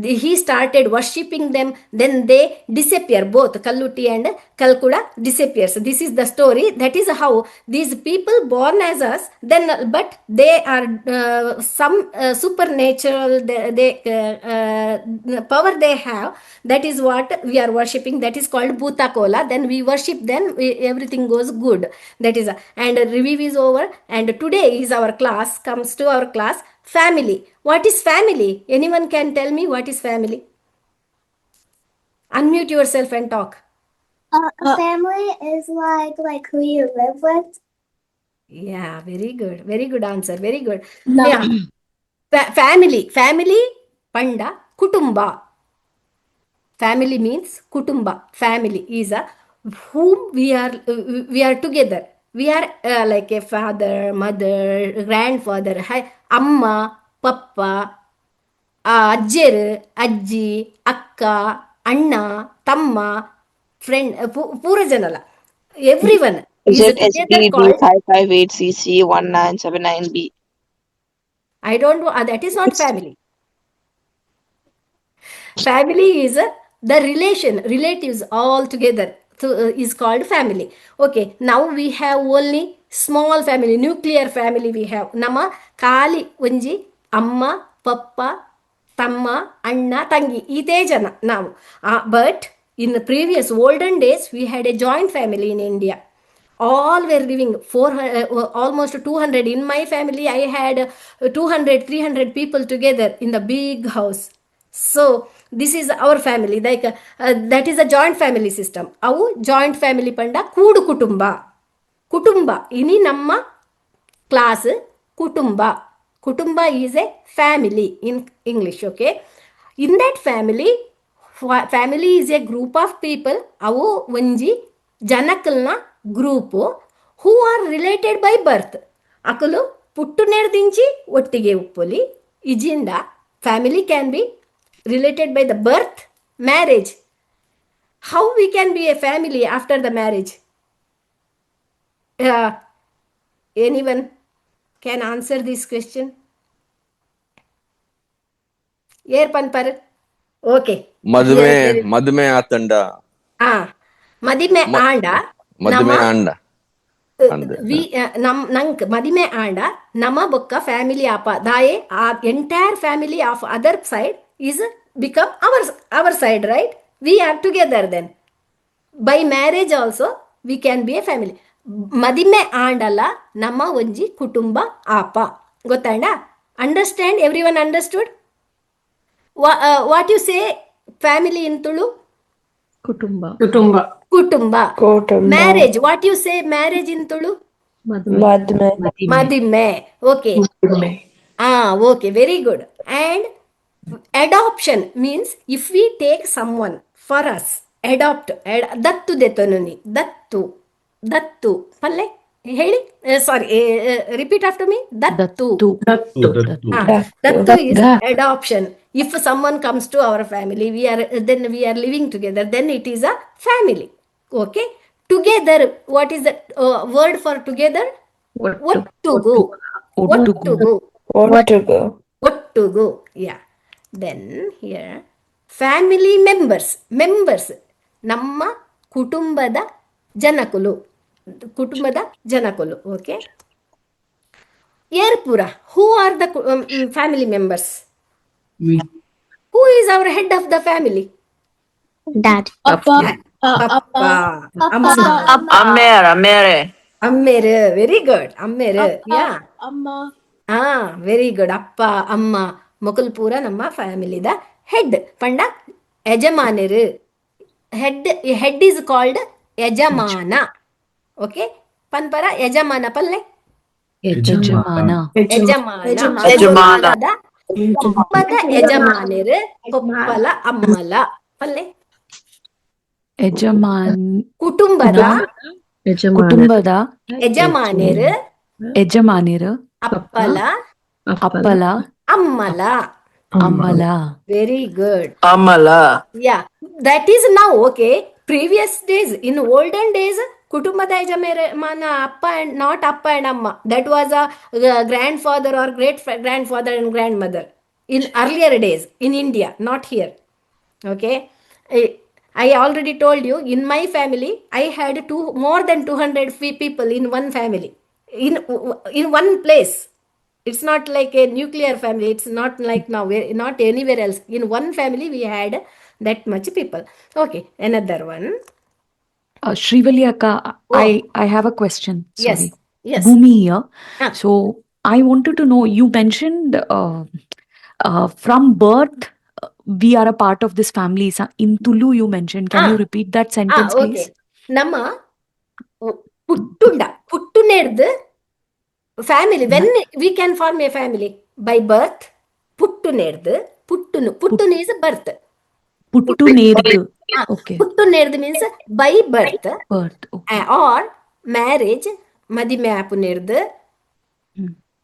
he started worshipping them. Then they disappear, both Kallutti and Kalkuda disappears. This is the story. That is how these people born as us, then but they are some supernatural power they have. That is what we are worshipping. That is called Bhuta Kola. Then we worship, then everything goes good. That is and review is over, and today is our class, comes to our class, family. What is family? Anyone can tell me what is family? Unmute yourself and talk. A family is like who you live with. Yeah, very good answer, very good. No. Yeah. Family panda kutumba. Family means kutumba. Family is a whom we are together. We are like a father, mother, grandfather, amma, papa, ajjeru, ajji, akka, anna, tamma, friend, pura janala. Everyone is together called. Z8B558CC1979B. I don't know. That is not family. Family is the relatives all together. So, is called family. Okay, now we have only small family, nuclear family we have. Nama kali unji amma, papa, tamma, anna, tangi. Ite jana now. But in the previous olden days, we had a joint family in India. All were living almost 200. In my family, I had 200, 300 people together in the big house. So this is our family, like that is a joint family system. Our joint family panda kudu kutumba ini namma class kutumba is a family in English. Okay, in that family is a group of people. Avu onji janakalna group who are related by birth. Akulu puttu nerdinchi ottige uppoli ijinda. Family can be related by the birth, marriage. How we can be a family after the marriage? Anyone can answer this question? Panpar. Okay. ಮದುವೆ ಆತಂಡ. ಮದಿಮೆ and. ಮದುವೆ and. ನಂಕ್ ಮದಿಮೆ and ನಮ ಬೊಕ್ಕ family ಆಪ ದಾಯೆ ಆ entire family of other side is become our side, right? We are together then. By marriage also we can be a family. Madime andala nama onji kutumba apa. Gottanda? Understand? Everyone understood? What you say family in Tulu? Kutumba. Kutumba. Marriage. What you say marriage in Tulu? Madime. Okay. Okay, very good. And adoption means if we take someone for us, adopt, dattu detonuni, dattu, palle, ಹೇಳಿ, sorry, repeat after me, dattu. Dattu is adoption. If someone comes to our family, then we are living together, then it is a family. Okay. Together, what is the word for together? Ottugu. Ottugu. Yeah. Then here, family members. ನಮ್ಮ ಕುಟುಂಬದ ಜನಕುಲು. Okay. Yerpura. Who are the family members? Who is our head of the family? Dad. Papa. Ammere. Very good. Ammere. Yeah. Amma. Very good. Appa, Amma. Mokulpura namma family da head. Panda ಯಜಮಾನರು. Head is called ಯಜಮಾನ. Okay. Panpara ಯಜಮಾನ ಪಲ್ಲೆ. ಯಜಮಾನದ ಕುಟುಂಬದ ಯಜಮಾನರು ಕೊಪ್ಪಲ ಅಮ್ಮಲ ಪಲ್ಲೆ. ಕುಟುಂಬದ ಯಜಮಾನರು ಅಪ್ಪಲ ಅಮ್ಮಲ. Very good. Amala. Yeah, that is now. Okay. Previous days, in olden days, kutumbada yajamana appa and not appa and amma. That was a grandfather or great grandfather and grandmother in earlier days in India, not here. Okay. I already told you, in my family, I had more than 200 people in one family, in one place. It's not like a nuclear family. It's not like now, not anywhere else. In one family, we had that much people. Okay, another one. Shreevalli Akka, I have a question. Sorry. Yes. Bhumi here. So I wanted to know, you mentioned from birth, we are a part of this family. In Tulu, you mentioned. Can you repeat that sentence, please? Okay. Nama puttunerdu family. When we can form a family? By birth. Puttunerdu. Puttun is birth. Puttunerdu. Okay. Puttunerdu means by birth. Okay. Or marriage. Madime apunerdu.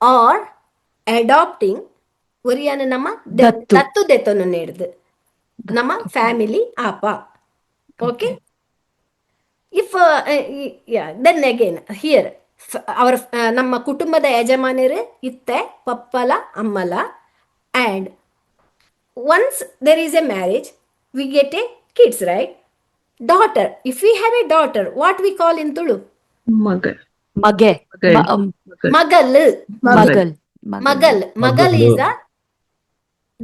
Or adopting. Uriyana nama dattu detonu nerdu. Nama family apa. Okay. If then again here our ನಮ್ಮ ಕುಟುಂಬದ ಯಜಮಾನರು ಇತ್ತೆ ಪಪ್ಪಲ ಅಮ್ಮಲ. And once there is a marriage, we get a kids, right? Daughter. If we have a daughter, what we call in Tulu? Magal. Magal is a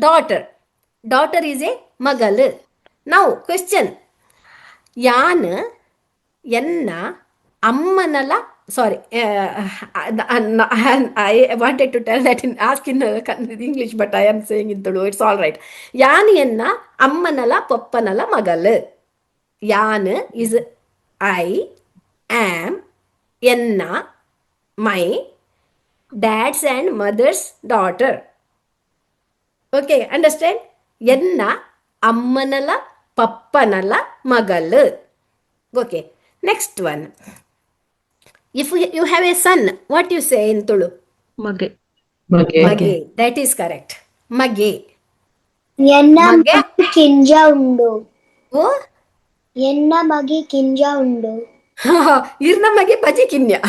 daughter. Daughter is a magal. Now question. Yan enna ammanala. Sorry, I wanted to tell that ask in English, but I am saying in Tulu. It's all right. Yan enna ammanala poppanala magal. Yan is I am, enna my dad's and mother's daughter. Okay, understand? Enna ammanala pappanala magal. Okay, next one. If you have a son, what you say in Tulu? Mage. That is correct. Mage. Enna mage kinja undu. Oh? Enna mage kinja undu. Irna mage paji kinya.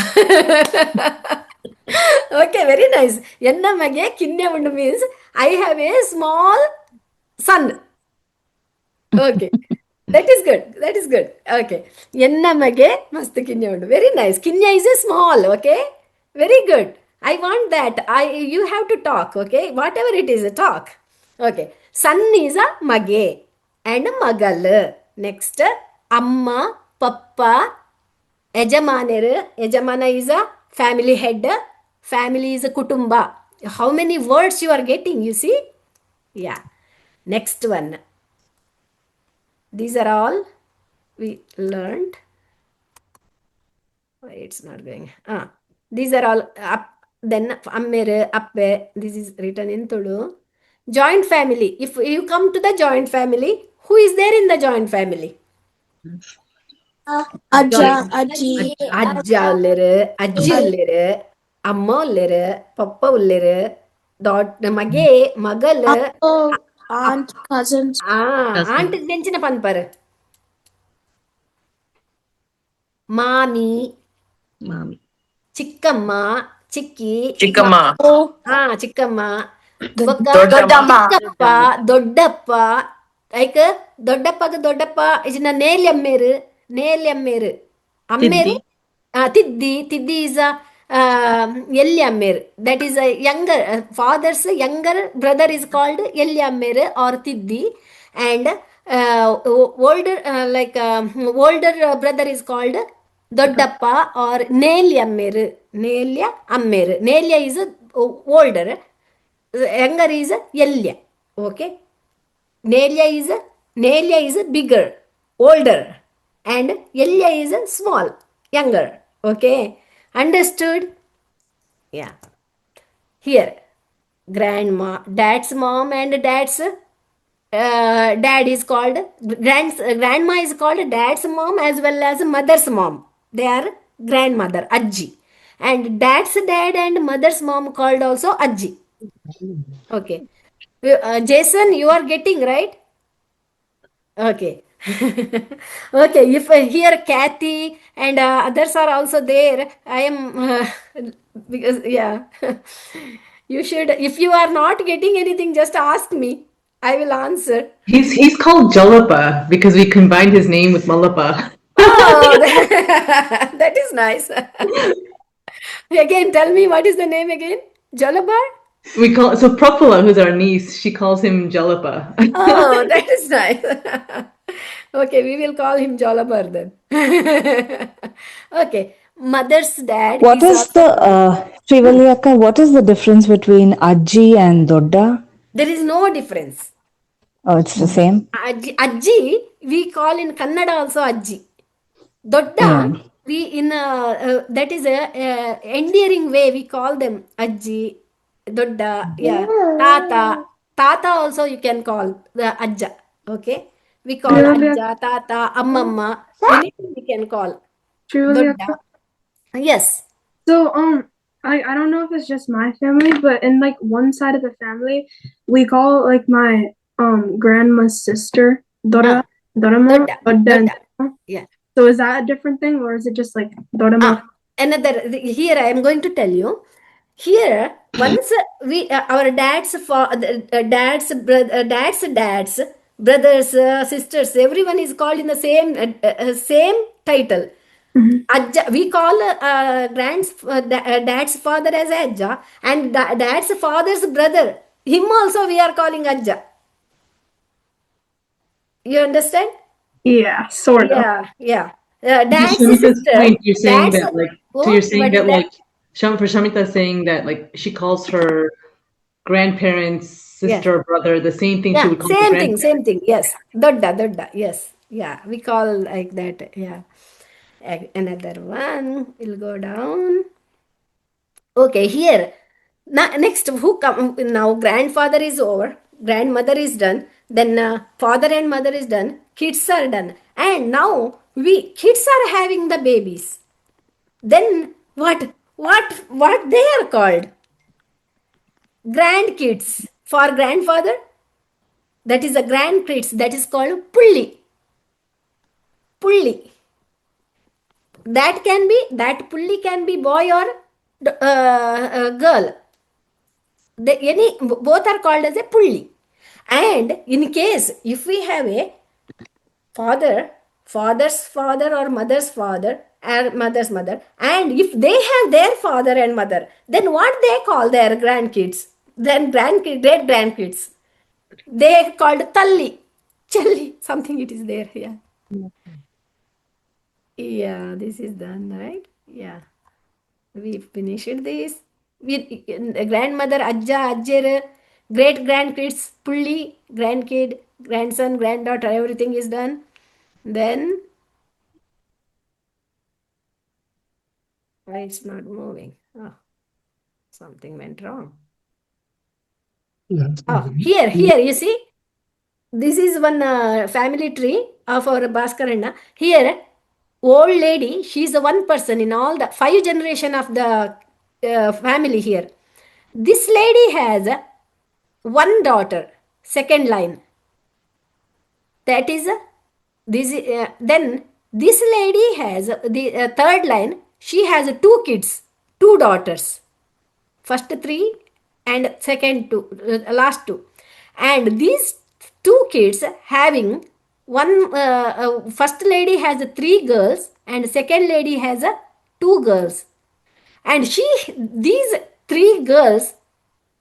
Okay, very nice. Enna mage kinya undu means I have a small son. Okay. That is good. Okay. Enna mage mastu kinya undu. Very nice. Kinya is a small. Okay. Very good. I want that. You have to talk. Okay. Whatever it is, talk. Okay. Son is a mage and magal. Next, amma Papa, Yajamana is a family head. Family is a kutumba. How many words you are getting, you see? Yeah. Next one. These are all we learned. Why it's not going? These are all up. Then Ammere, Appe. This is written in Tulu. Joint family. If you come to the joint family, who is there in the joint family? Aja, Aji, ಅಜ್ಜ ಉಳ್ಳೇರು ಅಜ್ಜಿ ಉಳ್ಳೇರು ಅಮ್ಮ ಉಳ್ಳೇರು ಪಪ್ಪ ಉಳ್ಳೇರು ದೊಡ್ಡ ಮಗಲ್ aunt, cousins. Ant ನೆಂಚಿನ ಪನ್ಪರ್ ಮಾಮಿ ಚಿಕ್ಕಮ್ಮ ಚಿಕ್ಕಿ ಚಿಕ್ಕಮ್ಮ ಚಿಕ್ಕಮ್ಮ ದೊಡ್ಡಮ್ಮ ಚಿಕ್ಕಪ್ಪ ದೊಡ್ಡಪ್ಪ ಲೈಕ್ ದೊಡ್ಡಪ್ಪ ಇದನ್ನ ನೇಲ್ಯಮ್ಮೇರು ಅಮ್ಮೇರು ತಿದ್ದಿ is a Elli Ammer. That is a younger father's younger brother is called Elli Ammer or Tiddi, and older older brother is called Doddappa or Nelya Ammer. Nelya is older, younger is Elya. Okay, Nelya is bigger, older, and Elya is small, younger. Okay, understood? Yeah. Here, dad's mom and dad's dad is called grandma is called dad's mom as well as mother's mom. They are grandmother, Ajji, and dad's dad and mother's mom called also Ajji. Okay, Jason, you are getting right? Okay. Okay, if here Kathy and others are also there, I am because yeah. You should, if you are not getting anything, just ask me. I will answer. He's called Jalapa because we combined his name with Malapa. Oh, that is nice. Again, tell me, what is the name again? Jalabar? We call so Prapula, who's our niece, she calls him Jalapa. Oh, that is nice. Okay, we will call him Jolabar then. Okay, mother's dad. What is the Shreevalli akka, what is the difference between Ajji and Dodda? There is no difference. Oh, it's the same. Ajji, we call in Kannada also Ajji. Dodda, we in that is a endearing way we call them Ajji, Dodda, yeah, Tata also you can call the Ajja. Okay, we call Ajja, Tata, Ammamma, anything we can call. Dodda. Yes. So I don't know if it's just my family, but in like one side of the family, we call like my grandma's sister Dora, Dorama, Dodda. Yeah. So is that a different thing, or is it just like Dorama? Another here I am going to tell you. Here once we our dad's brothers, sisters, everyone is called in the same title. Ajja, we call dad's father as Ajja, and dad's father's brother, him also we are calling Ajja. You understand? Yeah, sort of. Yeah. Dad's sister. You're saying that like so you're saying that like for Shamita saying that like she calls her grandparents sister or brother the same thing she would call same thing. Yes, Dodda. Yes, yeah, we call like that. Yeah. Another one will go down. Okay, here next who come now? Grandfather is over, grandmother is done, then father and mother is done, kids are done, and now kids are having the babies. Then what they are called? Grandkids. For grandfather, that is a grandkids, that is called pulli. That pulli can be boy or girl. Both are called as a pulli. And in case if we have a father's father or mother's father and mother's mother, and if they have their father and mother, then what they call their grandkids? Then great grandkids, they called talli, challi, something it is there. Yeah. Yeah, this is done, right? Yeah. We finished this. We, grandmother, Ajja, Ajjer, great grandkids, Pulli, grandkid, grandson, granddaughter, everything is done. Then, why it's not moving? Oh, something went wrong. Oh, here, you see? This is one family tree of our Bhaskar. Here, old lady, she's the one person in all the 5 generation of the family here. This lady has one daughter, second line. That is this. Then this lady has the third line. She has 2 kids, 2 daughters. First 3 and second 2, last 2, and these 2 kids having one. First lady has 3 girls, and second lady has 2 girls, and these 3 girls,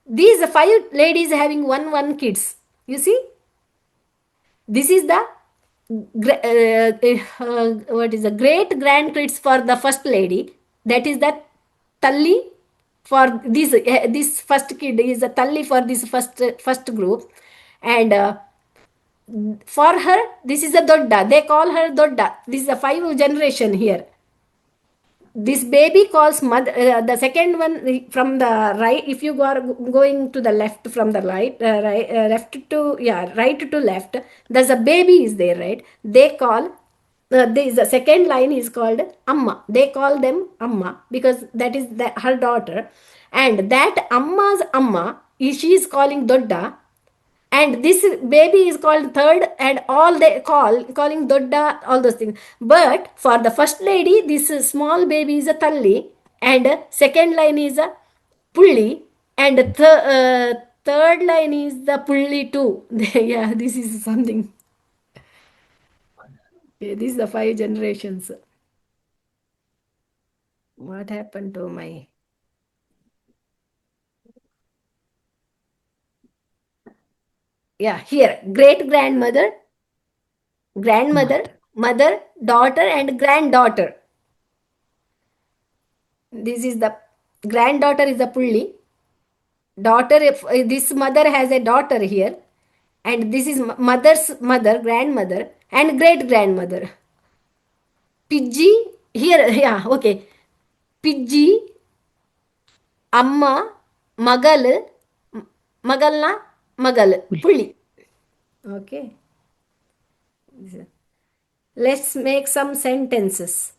these 5 ladies having one kids. You see, this is the what is the great grandkids for the first lady. That is the talli for this first kid is a talli for this first group, and for her this is a dodda. They call her dodda. This is a 5 generation here. This baby calls mother. The second one from the right. If you are going to the left from the right, left to right to left. There's a baby is there, right? They call. The second line is called Amma. They call them Amma because that is her daughter, and that Amma's Amma she is calling Dodda, and this baby is called third, and all they calling dodda, all those things. But for the first lady, this small baby is a talli, and second line is a pulli, and third line is the pulli too. Yeah, this is something. Okay, this is the 5 generations. What happened to my... Yeah, here, great grandmother, grandmother, mother, daughter, and granddaughter. This is the granddaughter is the pulli. Daughter, if this mother has a daughter here, and this is mother's mother, grandmother, and great grandmother. Pidji here, yeah, okay. Pidji, Amma, Magal, Magalna, Magal, Pulli. Okay. Let's make some sentences.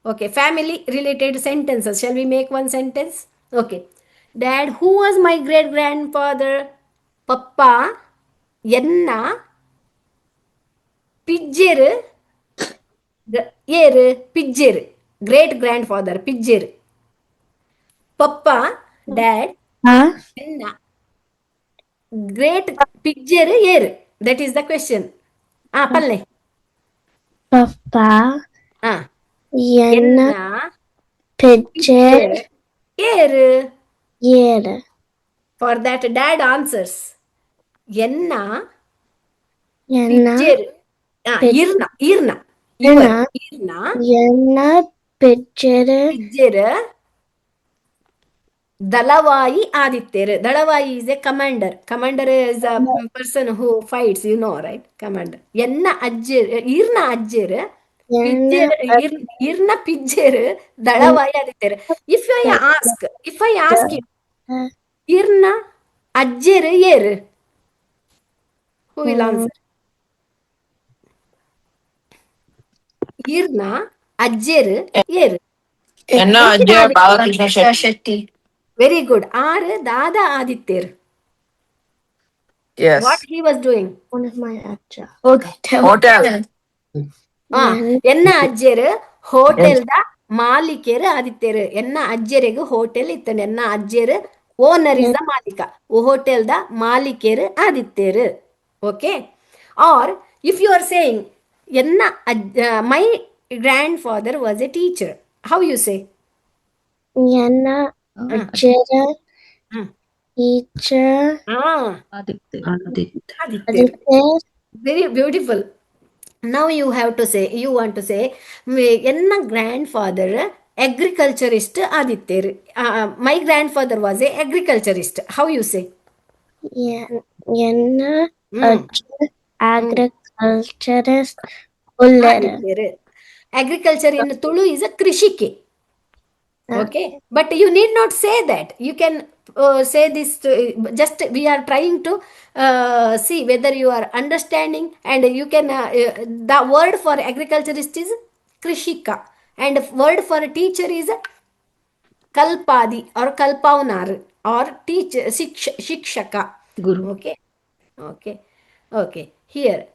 Okay, family related sentences. Shall we make one sentence? Okay. Dad, who was my great grandfather? Papa, Yenna, Pidjer, Pidjer, great grandfather, Pidjer. Papa, Dad, Yenna, great Pidjer, Yer. That is the question. Palle. Papa, Yenna, Pidger, Yer. Yer. For that, Dad answers. Yenna, Yenna, Pidjer. Irna, Irna. Yenna, Irna, Yenna, Pidger, Pidjer, Dalavai Aditya. Dalavai is a commander. Commander is a person who fights, you know, right? Commander. Yenna Ajjer, Irna Ajjer, Pidjer, Irna Pidjer, Dalavai Aditya. If I ask you, Irna Ajjer Yer, who will answer? Irna Ajjer Yer. Enna Ajay Balakrishna Shetty. Very good. R Dada Aditya. Yes. What he was doing? One of my Acha. Hotel. ಎನ್ನ ಅಜ್ಜೆರು ಹೋಟೆಲ್ದ ಮಾಲೀಕೆರು ಆದಿತ್ಯರು. ಎನ್ನ ಅಜ್ಜೆರೆಗೂ hotel ಇತ್ತನೆ. ಎನ್ನ ಅಜ್ಜೆರು owner is the ಮಾಲೀಕ. ಹೋಟೆಲ್ದ ಮಾಲೀಕೆರು ಆದಿತ್ಯರು. Okay. Or if you are saying ಎನ್ನ my grandfather was a teacher, how you say? ಎನ್ನ ಅಜ್ಜರ ಟೀಚರ್ ಆದಿತ್ಯ. Very beautiful. Now you want to say, enna grandfather agriculturist adittir. My grandfather was a agriculturist. How you say? Enna agriculturist Adittir. Agriculture in Tulu is a krishike. Okay, but you need not say that. You can say this just we are trying to see whether you are understanding, and you can the word for agriculturist is krishika, and word for teacher is kalpadi or kalpaunar or teacher shikshaka. Guru. Okay, okay, okay, here.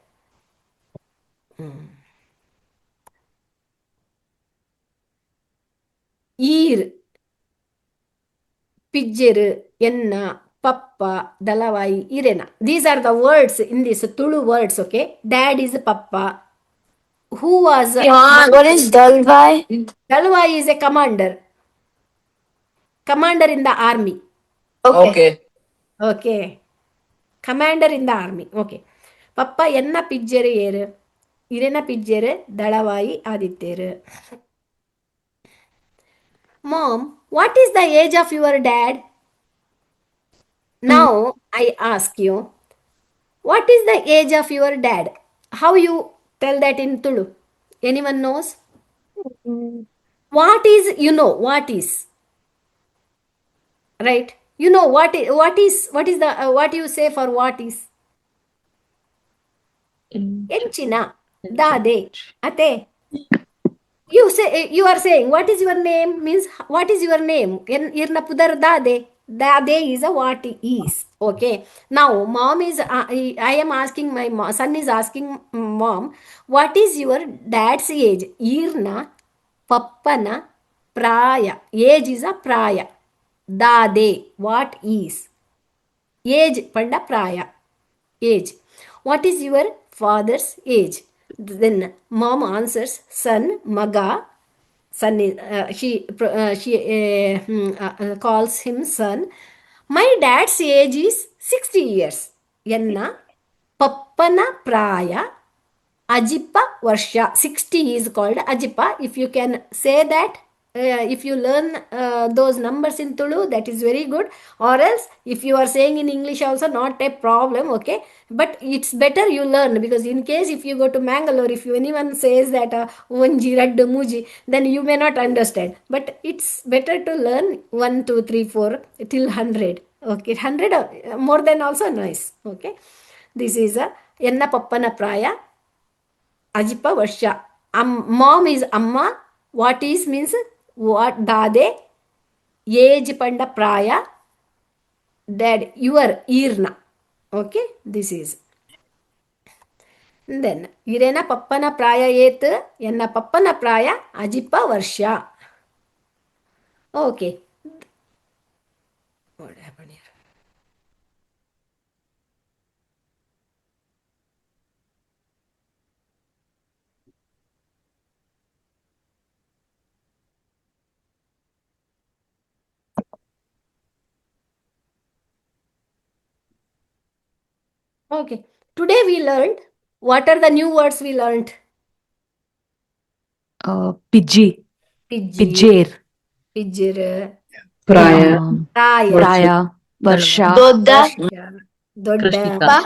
Ear, Pijjeru, Enna, Papa, Dalavai, Irena. These are the words in this Tulu words, okay? Dad is Papa. Who was... What is Dalvai? Dalvai is a commander. Commander in the army. Okay. Okay. Commander in the army. Okay. Papa Enna Pijjeru Yeru. Irena Pijjeru, Dalavai, Adityeru. Mom, what is the age of your dad? Now I ask you, what is the age of your dad? How you tell that in Tulu? Anyone knows? What is, what is? Right? You know what is the, what you say for what is? Enchina, dade, ate. You are saying, what is your name? Means, what is your name? Irna pudar dade. Dade is a what is. Okay. Now, mom is, I am asking my son is asking mom, what is your dad's age? Irna, pappana, praya. Age is a praya. Dade, what is? Age, panda praya. Age. What is your father's age? Then mom answers, son, maga. Son is, she calls him son. My dad's age is 60 years. Enna pappana praya ajipa varsha. 60 is called ajipa. If you can say that, if you learn those numbers in Tulu, that is very good. Or else, if you are saying in English also, not a problem, okay? But it's better you learn, because in case if you go to Mangalore, if anyone says that Unji, Raddu, Muji, then you may not understand. But it's better to learn 1, 2, 3, 4 till 100. Okay, 100 more than also nice. Okay, this is a Enna Pappana Praya Ajipa Varsha. Mom is Amma. What is means what? Dade. Age Panda Praya. Dad, your Irna. Okay, this is. Then Irena Pappana Praya Yet. Enna Pappana Praya Ajipa Varsha. Okay. What happened here? Okay. Today we learned. What are the new words we learned? Pidgey. Pidgey. Pidger. Pidger. Praya. Praya. Praya. Varsha. Dodda. Dodda. Krishika.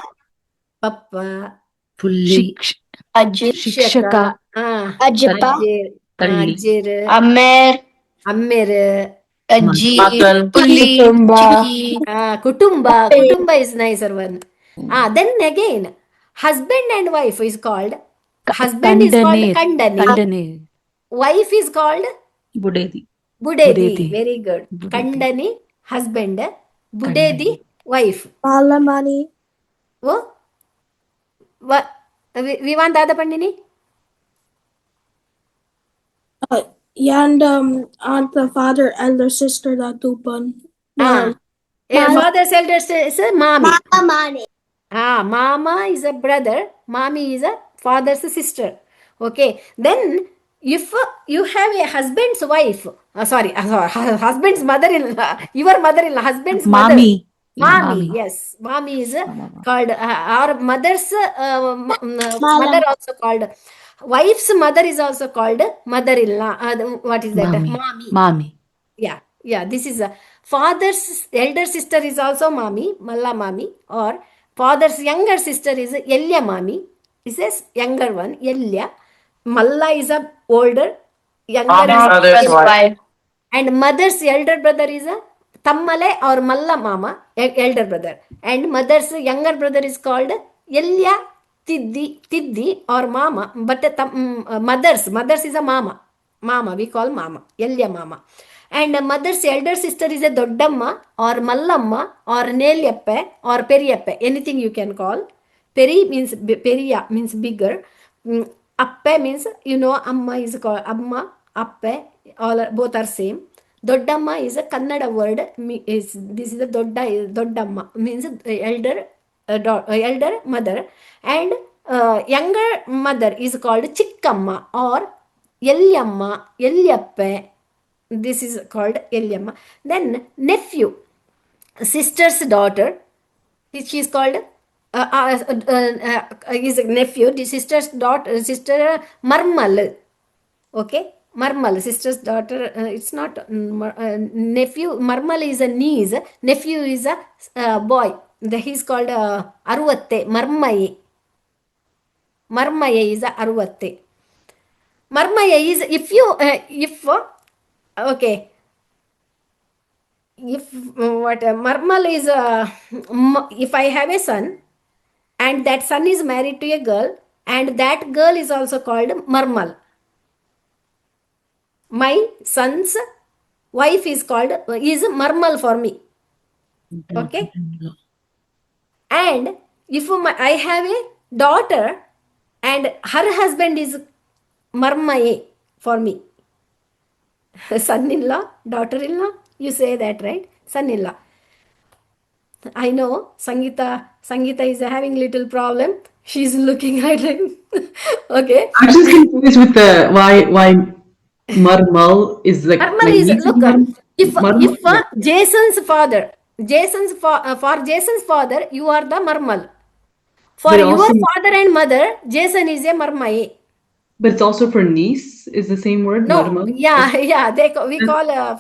Papa. Fulli. Shikshaka. Ajipa. Talli. Ajir. Amer. Ammer. Ajji. Makal. Pulli. Chiki. Kutumba. Kutumba is nicer one. Then again, husband and wife is called. Husband is called Kandani. Kandani. Wife is called Budedi. Budedi. Very good. Kandani, husband. Budedi, wife. Malamani. Oh? Vivan Dada Pandini? And aunt, the father, elder sister, the tupan. Father's elder is a Mami. Malamani. Mama is a brother. Mami is a father's sister. Okay. Then, if you have a husband's wife, husband's mother-in-law, your mother-in-law, husband's mother. Mami. Mommy, yes. Mommy is called, our mother's mother also called, wife's mother is also called mother-in-law. What is that? Mommy. Mommy. Yeah. This is a father's elder sister is also mommy, Malla mommy, or father's younger sister is Yelya mommy. This is younger one, Yelya. Malla is a older, younger is wife. and mother's elder brother is a Tammale or Malla Mama, elder brother. And mother's younger brother is called Yelya Tiddi or Mama. But mother's is a Mama. Mama, we call Mama, Yelya Mama. And mother's elder sister is a Doddamma or Mallamma or Nelyappe or Periyappe. Anything you can call. Peri means Periya means bigger. Appe means, Amma is called Amma, Appe, both are same. Doddamma is a Kannada word. This is a Doddamma means elder, elder mother, and younger mother is called Chikkamma or Yellamma, Yellappe. This is called Yellamma. Then nephew, sister's daughter, she is called is a nephew. The sister's daughter, sister Marmal. Okay, Marmal, sister's daughter. It's not nephew. Marmal is a niece. Nephew is a boy. He's called Aruvatte. Marmaye. Marmaye is a Aruvatte. Marmaye is okay. If what Marmal is if I have a son and that son is married to a girl and that girl is also called Marmal. My son's wife is Marmal for me. Okay. And if I have a daughter and her husband is Marmaye for me. Son-in-law, daughter-in-law, you say that, right? Son-in-law. I know Sangeeta is having little problem. She's looking at him. Okay. I'm just confused with the why Marmal is like. Marmal is if Jason's father, for Jason's father, you are the Marmal. For your father and mother, Jason is a Marmaye. But it's also for niece is the same word. No, Marmal? yeah. We call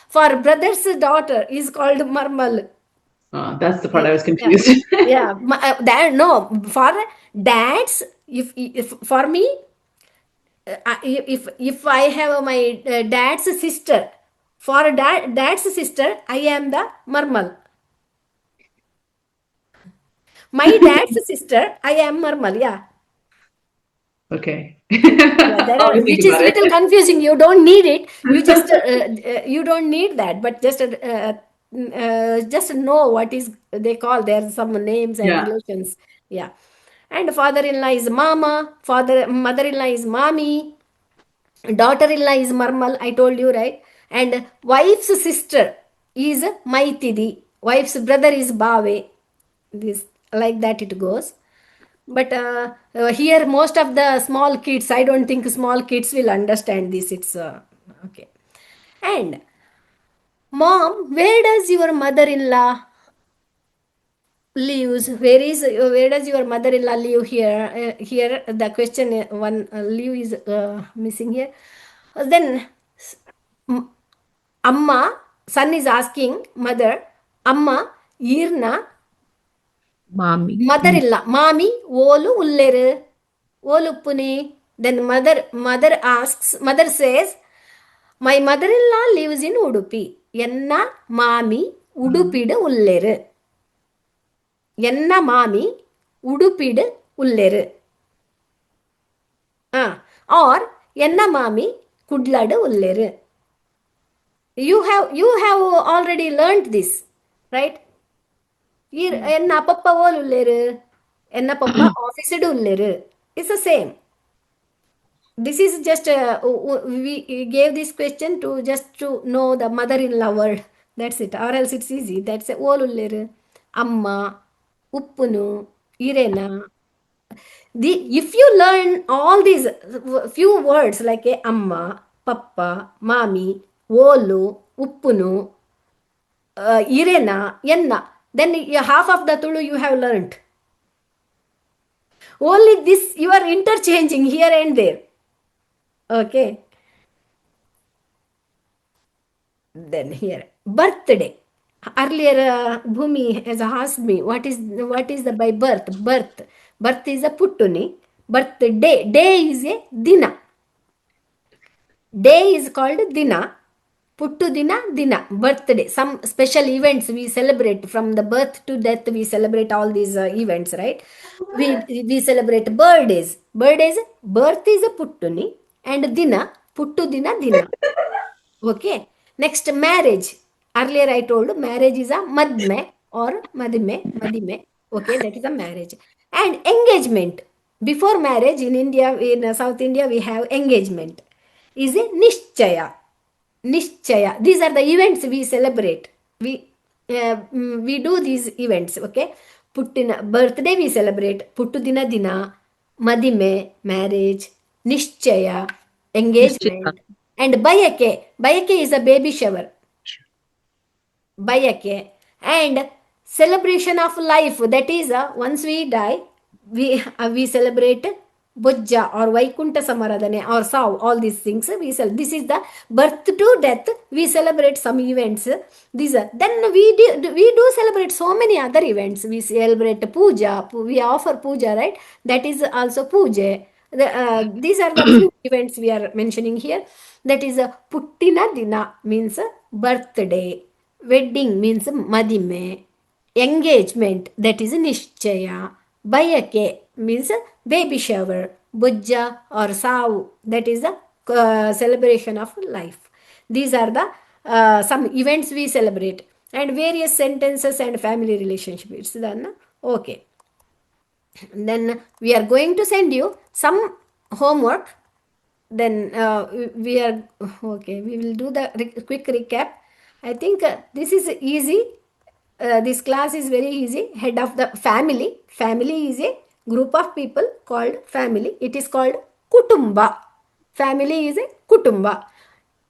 for brother's daughter is called Marmal. That's the part I was confused. Yeah. For dads, if for me, if I have my dad's sister, for dad's sister, I am the Marmal. My dad's sister, I am Marmal. Yeah. Okay. Which is little confusing. You don't need it. You just you don't need that. But just know what is they call. There's some names and relations. Yeah. And father-in-law is Mama. Mother-in-law is Mami. Daughter-in-law is Marmal. I told you, right? And wife's sister is Maitidi. Wife's brother is Bave. This like that it goes. But here most of the small kids, I don't think small kids will understand this. It's okay. And mom, where does your mother-in-law lives? Where does your mother-in-law live here? Here the question one live is missing here. Then Amma, son is asking mother, Amma, Irna, Mommy. mother-in-law, Mami, Olu Ulleru, Olupuni. Then mother says, my mother-in-law lives in Udupi. Enna Mami Udupide Ulleru. Enna Mami Udupide Ulleru. Or Enna Mami Kudladu Ulleru. You have already learned this, right? Enna Papa Ulleru. Enna Papa office Ulleru. It's the same. This is just we gave this question just to know the mother-in-law word. That's it. Or else it's easy. That's a Olulleru, Amma, Uppunu, Irena. If you learn all these few words like Amma, Papa, Mami, Olu, Uppunu, Irena, Yenna. Then half of the Tulu you have learnt. Only this you are interchanging here and there. Okay. Then here, birthday. Earlier, Bhumi has asked me what is the by birth. Birth is a puttuni. Birthday. Day is a dina. Day is called dina. Puttu dina. Birthday. Some special events we celebrate from the birth to death. We celebrate all these events, right? We celebrate birthdays. Birth is a puttuni and dina. Puttu dina. Okay. Next, marriage. Earlier I told marriage is a madme or madime. Okay, that is a marriage. And engagement. Before marriage in India, in South India, we have engagement. Is a nishchaya. These are the events we celebrate. We do these events. Okay. Puttina birthday we celebrate. Puttudina dina, madime marriage, nishchaya engagement, and bayake. Bayake is a baby shower. Bayake and celebration of life. That is once we die, we celebrate Bujja or Vaikunta Samaradane or Sav, all these things. This is the birth to death. We celebrate some events. These are, then we do celebrate so many other events. We celebrate puja. We offer puja, right? That is also puja. These are the few events we are mentioning here. That is Puttina Dina means birthday. Wedding means madime. Engagement, that is nishchaya. Bayake means baby shower. Bujja or savu, that is the celebration of life. These are the some events we celebrate, and various sentences and family relationship. It's done. Okay. Then we are going to send you some homework. Then we will do the quick recap. I think this is easy. This class is very easy. Head of the family. Family is a group of people called family. It is called kutumba. Family is a kutumba.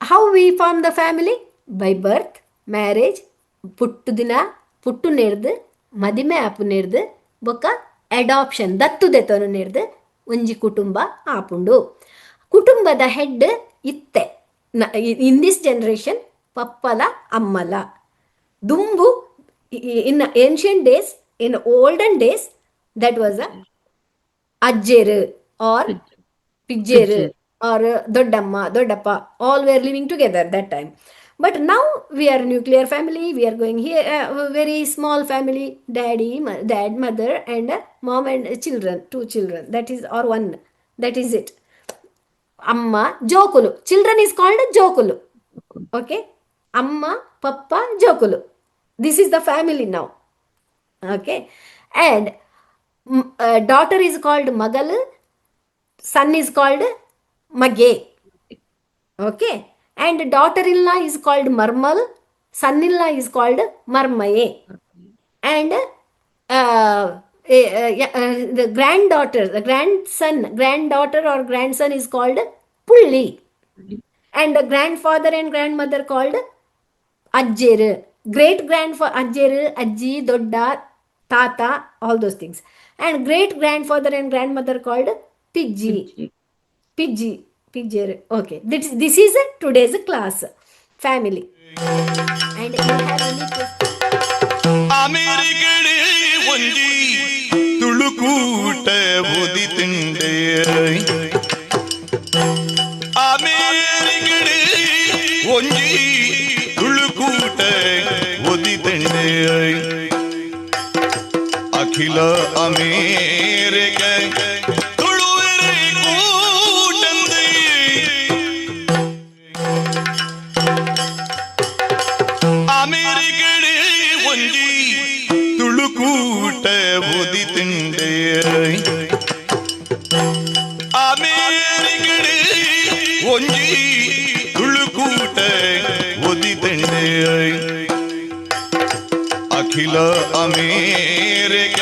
How we form the family? By birth, marriage, puttu nirdu, madime apu nirdu, boka adoption, dattu detonu nirdu, unji kutumba apundu. Kutumba the head itte. In this generation, pappala ammala. Dumbu, in ancient days, in olden days, that was a ajjeru or pijjeru or doddamma, doddappa. All were living together that time. But now we are a nuclear family. We are going here, a very small family, dad, mother, and mom and children, 2 children. That is, or 1. That is it. Amma, jokulu. Children is called jokulu. Okay. Amma, papa, jokulu. This is the family now. Okay. And daughter is called Magalu. Son is called Mage. Okay. And daughter-in-law is called Marmal. Son-in-law is called Marmaye. And the granddaughter, the granddaughter or grandson is called Pulli. And the grandfather and grandmother called Ajjeru. Great grandfather, Ajjeru, Ajji, Dodda, Tata, all those things. And great grandfather and grandmother called Pidji. Okay. This is today's class. Family. And you have any questions? Tulukoota ಓದಿತಿಂಡೆ ಅಮೇರಿಕಡೆ ಒಂಜಿ ತುಳುಕೂಟ ಓದಿತಿಂಡೆ ಅಖಿಲ America ತುಳುವೆರೆ ಕೂಟಂದೆ ಅಮೇರಿಕಡೆ ಒಂಜಿ ತುಳುಕೂಟ ಓದಿತಿಂಡೆ ಅಮೇರಿಕಡೆ ಒಂಜಿ ತುಳುಕೂಟ ಓದಿತಿಂಡೆ ಅಖಿಲ ಅಮೇರಿಕ